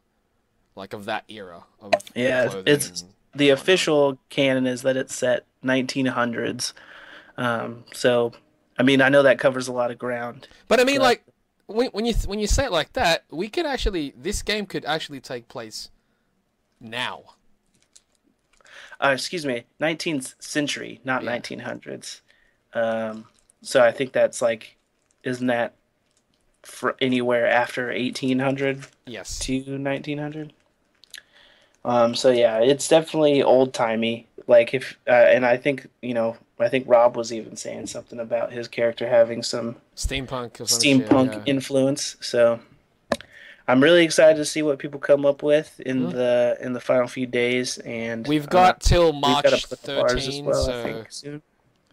like of that era of yeah. It's the official canon is that it's set 1900s. So, I mean, I know that covers a lot of ground. But I mean, like when you say it like that, this game could actually take place now. Excuse me, 19th century, not 1900s. So I think that's like, isn't that for anywhere after 1800? Yes. To 1900. So yeah, it's definitely old timey. Like and I think I think Rob was even saying something about his character having some steampunk influence. So I'm really excited to see what people come up with in the final few days, and we've got till March 13. Well, so I think, soon.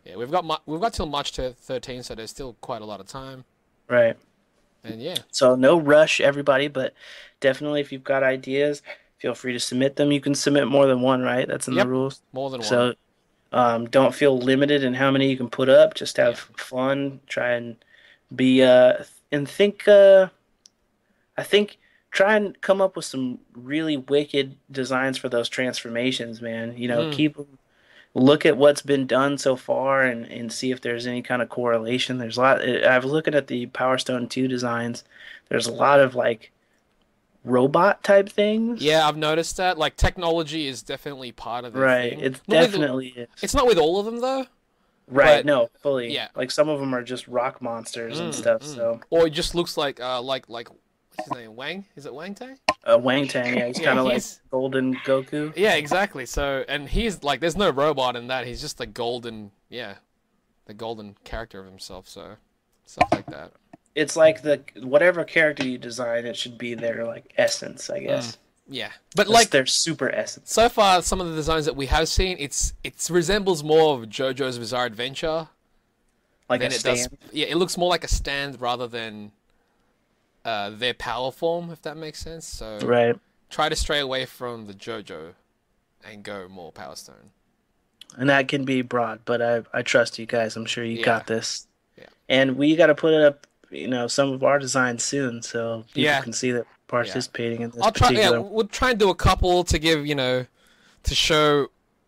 Yeah, we've got till March 13, so there's still quite a lot of time. Right. And yeah. So no rush, everybody, but definitely if you've got ideas, feel free to submit them. You can submit more than one, right? That's in the rules. More than one. So don't feel limited in how many you can put up. Just have fun. Try and be and think. I think try and come up with some really wicked designs for those transformations, man. Keep them. Look at what's been done so far and see if there's any kind of correlation. There's a lot. I was looking at the Power Stone 2 designs. There's a lot of like robot type things. Yeah, I've noticed that. Like technology is definitely part of it. Right. Thing. It definitely is. It's not with all of them though. Right. But, no, fully. Yeah. Like some of them are just rock monsters and stuff. So. Or it just looks like what's his name? Wang? Is it Wang Tang? Wang Tang, yeah, he's kind of like Golden Goku. Yeah, exactly. So, and he's like, there's no robot in that. He's just the golden character of himself. So, stuff like that. It's like whatever character you design, it should be their like essence, I guess. Yeah, but it's like their super essence. So far, some of the designs that we have seen, it resembles more of JoJo's Bizarre Adventure. Like a stand. It looks more like a stand rather than their power form, if that makes sense. So try to stray away from the JoJo and go more Power Stone. And that can be broad, but I trust you guys. I'm sure you got this. Yeah. And we got to put it up, some of our designs soon, so people can see that participating in this. We'll try and do a couple to give to show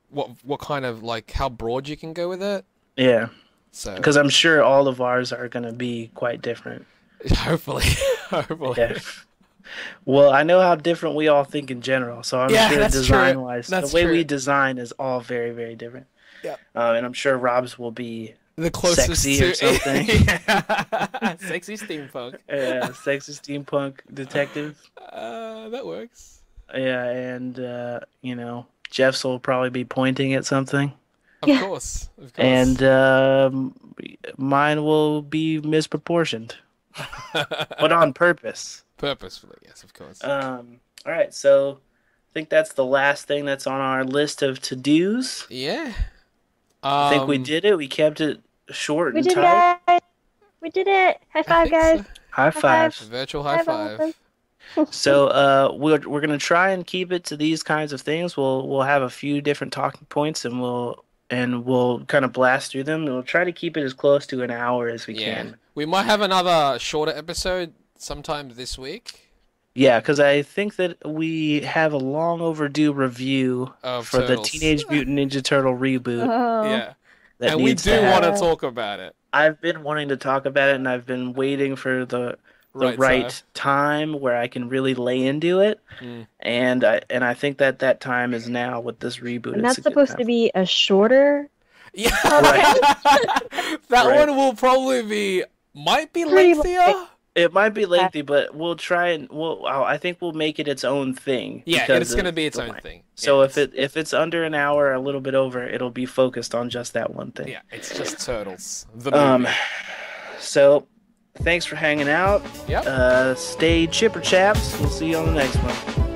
what kind of like how broad you can go with it. Yeah. So because I'm sure all of ours are going to be quite different. Hopefully. Yeah. Well, I know how different we all think in general, so I'm sure design-wise, the way we design is all very, very different. Yeah. And I'm sure Rob's will be the closest sexy or something. Sexy steampunk. Yeah, sexy steampunk detective. That works. Yeah, and Jeff's will probably be pointing at something. Of course. And mine will be misproportioned. But on purpose. Purposefully, yes, of course. All right, so I think that's the last thing that's on our list of to-dos. Yeah. I think we did it. We kept it short and tight. We did it. High five, guys. So. High five. Virtual high five. So we're gonna try and keep it to these kinds of things. We'll have a few different talking points, and we'll kind of blast through them. We'll try to keep it as close to an hour as we can. We might have another shorter episode sometime this week. Yeah, because I think that we have a long overdue review for the Teenage Mutant Ninja Turtle reboot. Yeah, and we do want to talk about it. I've been wanting to talk about it, and I've been waiting for the the right time where I can really lay into it. And I think that time is now with this reboot. And that's supposed to be a shorter. Yeah, right. That one will probably might be lengthier. It might be lengthy, but we'll try and I think we'll make it its own thing. Yeah, it's going to be its own thing. So if it's under an hour, a little bit over, it'll be focused on just that one thing. Yeah, it's just Turtles. The movie. So thanks for hanging out. Yep. Stay chipper chaps. We'll see you on the next one.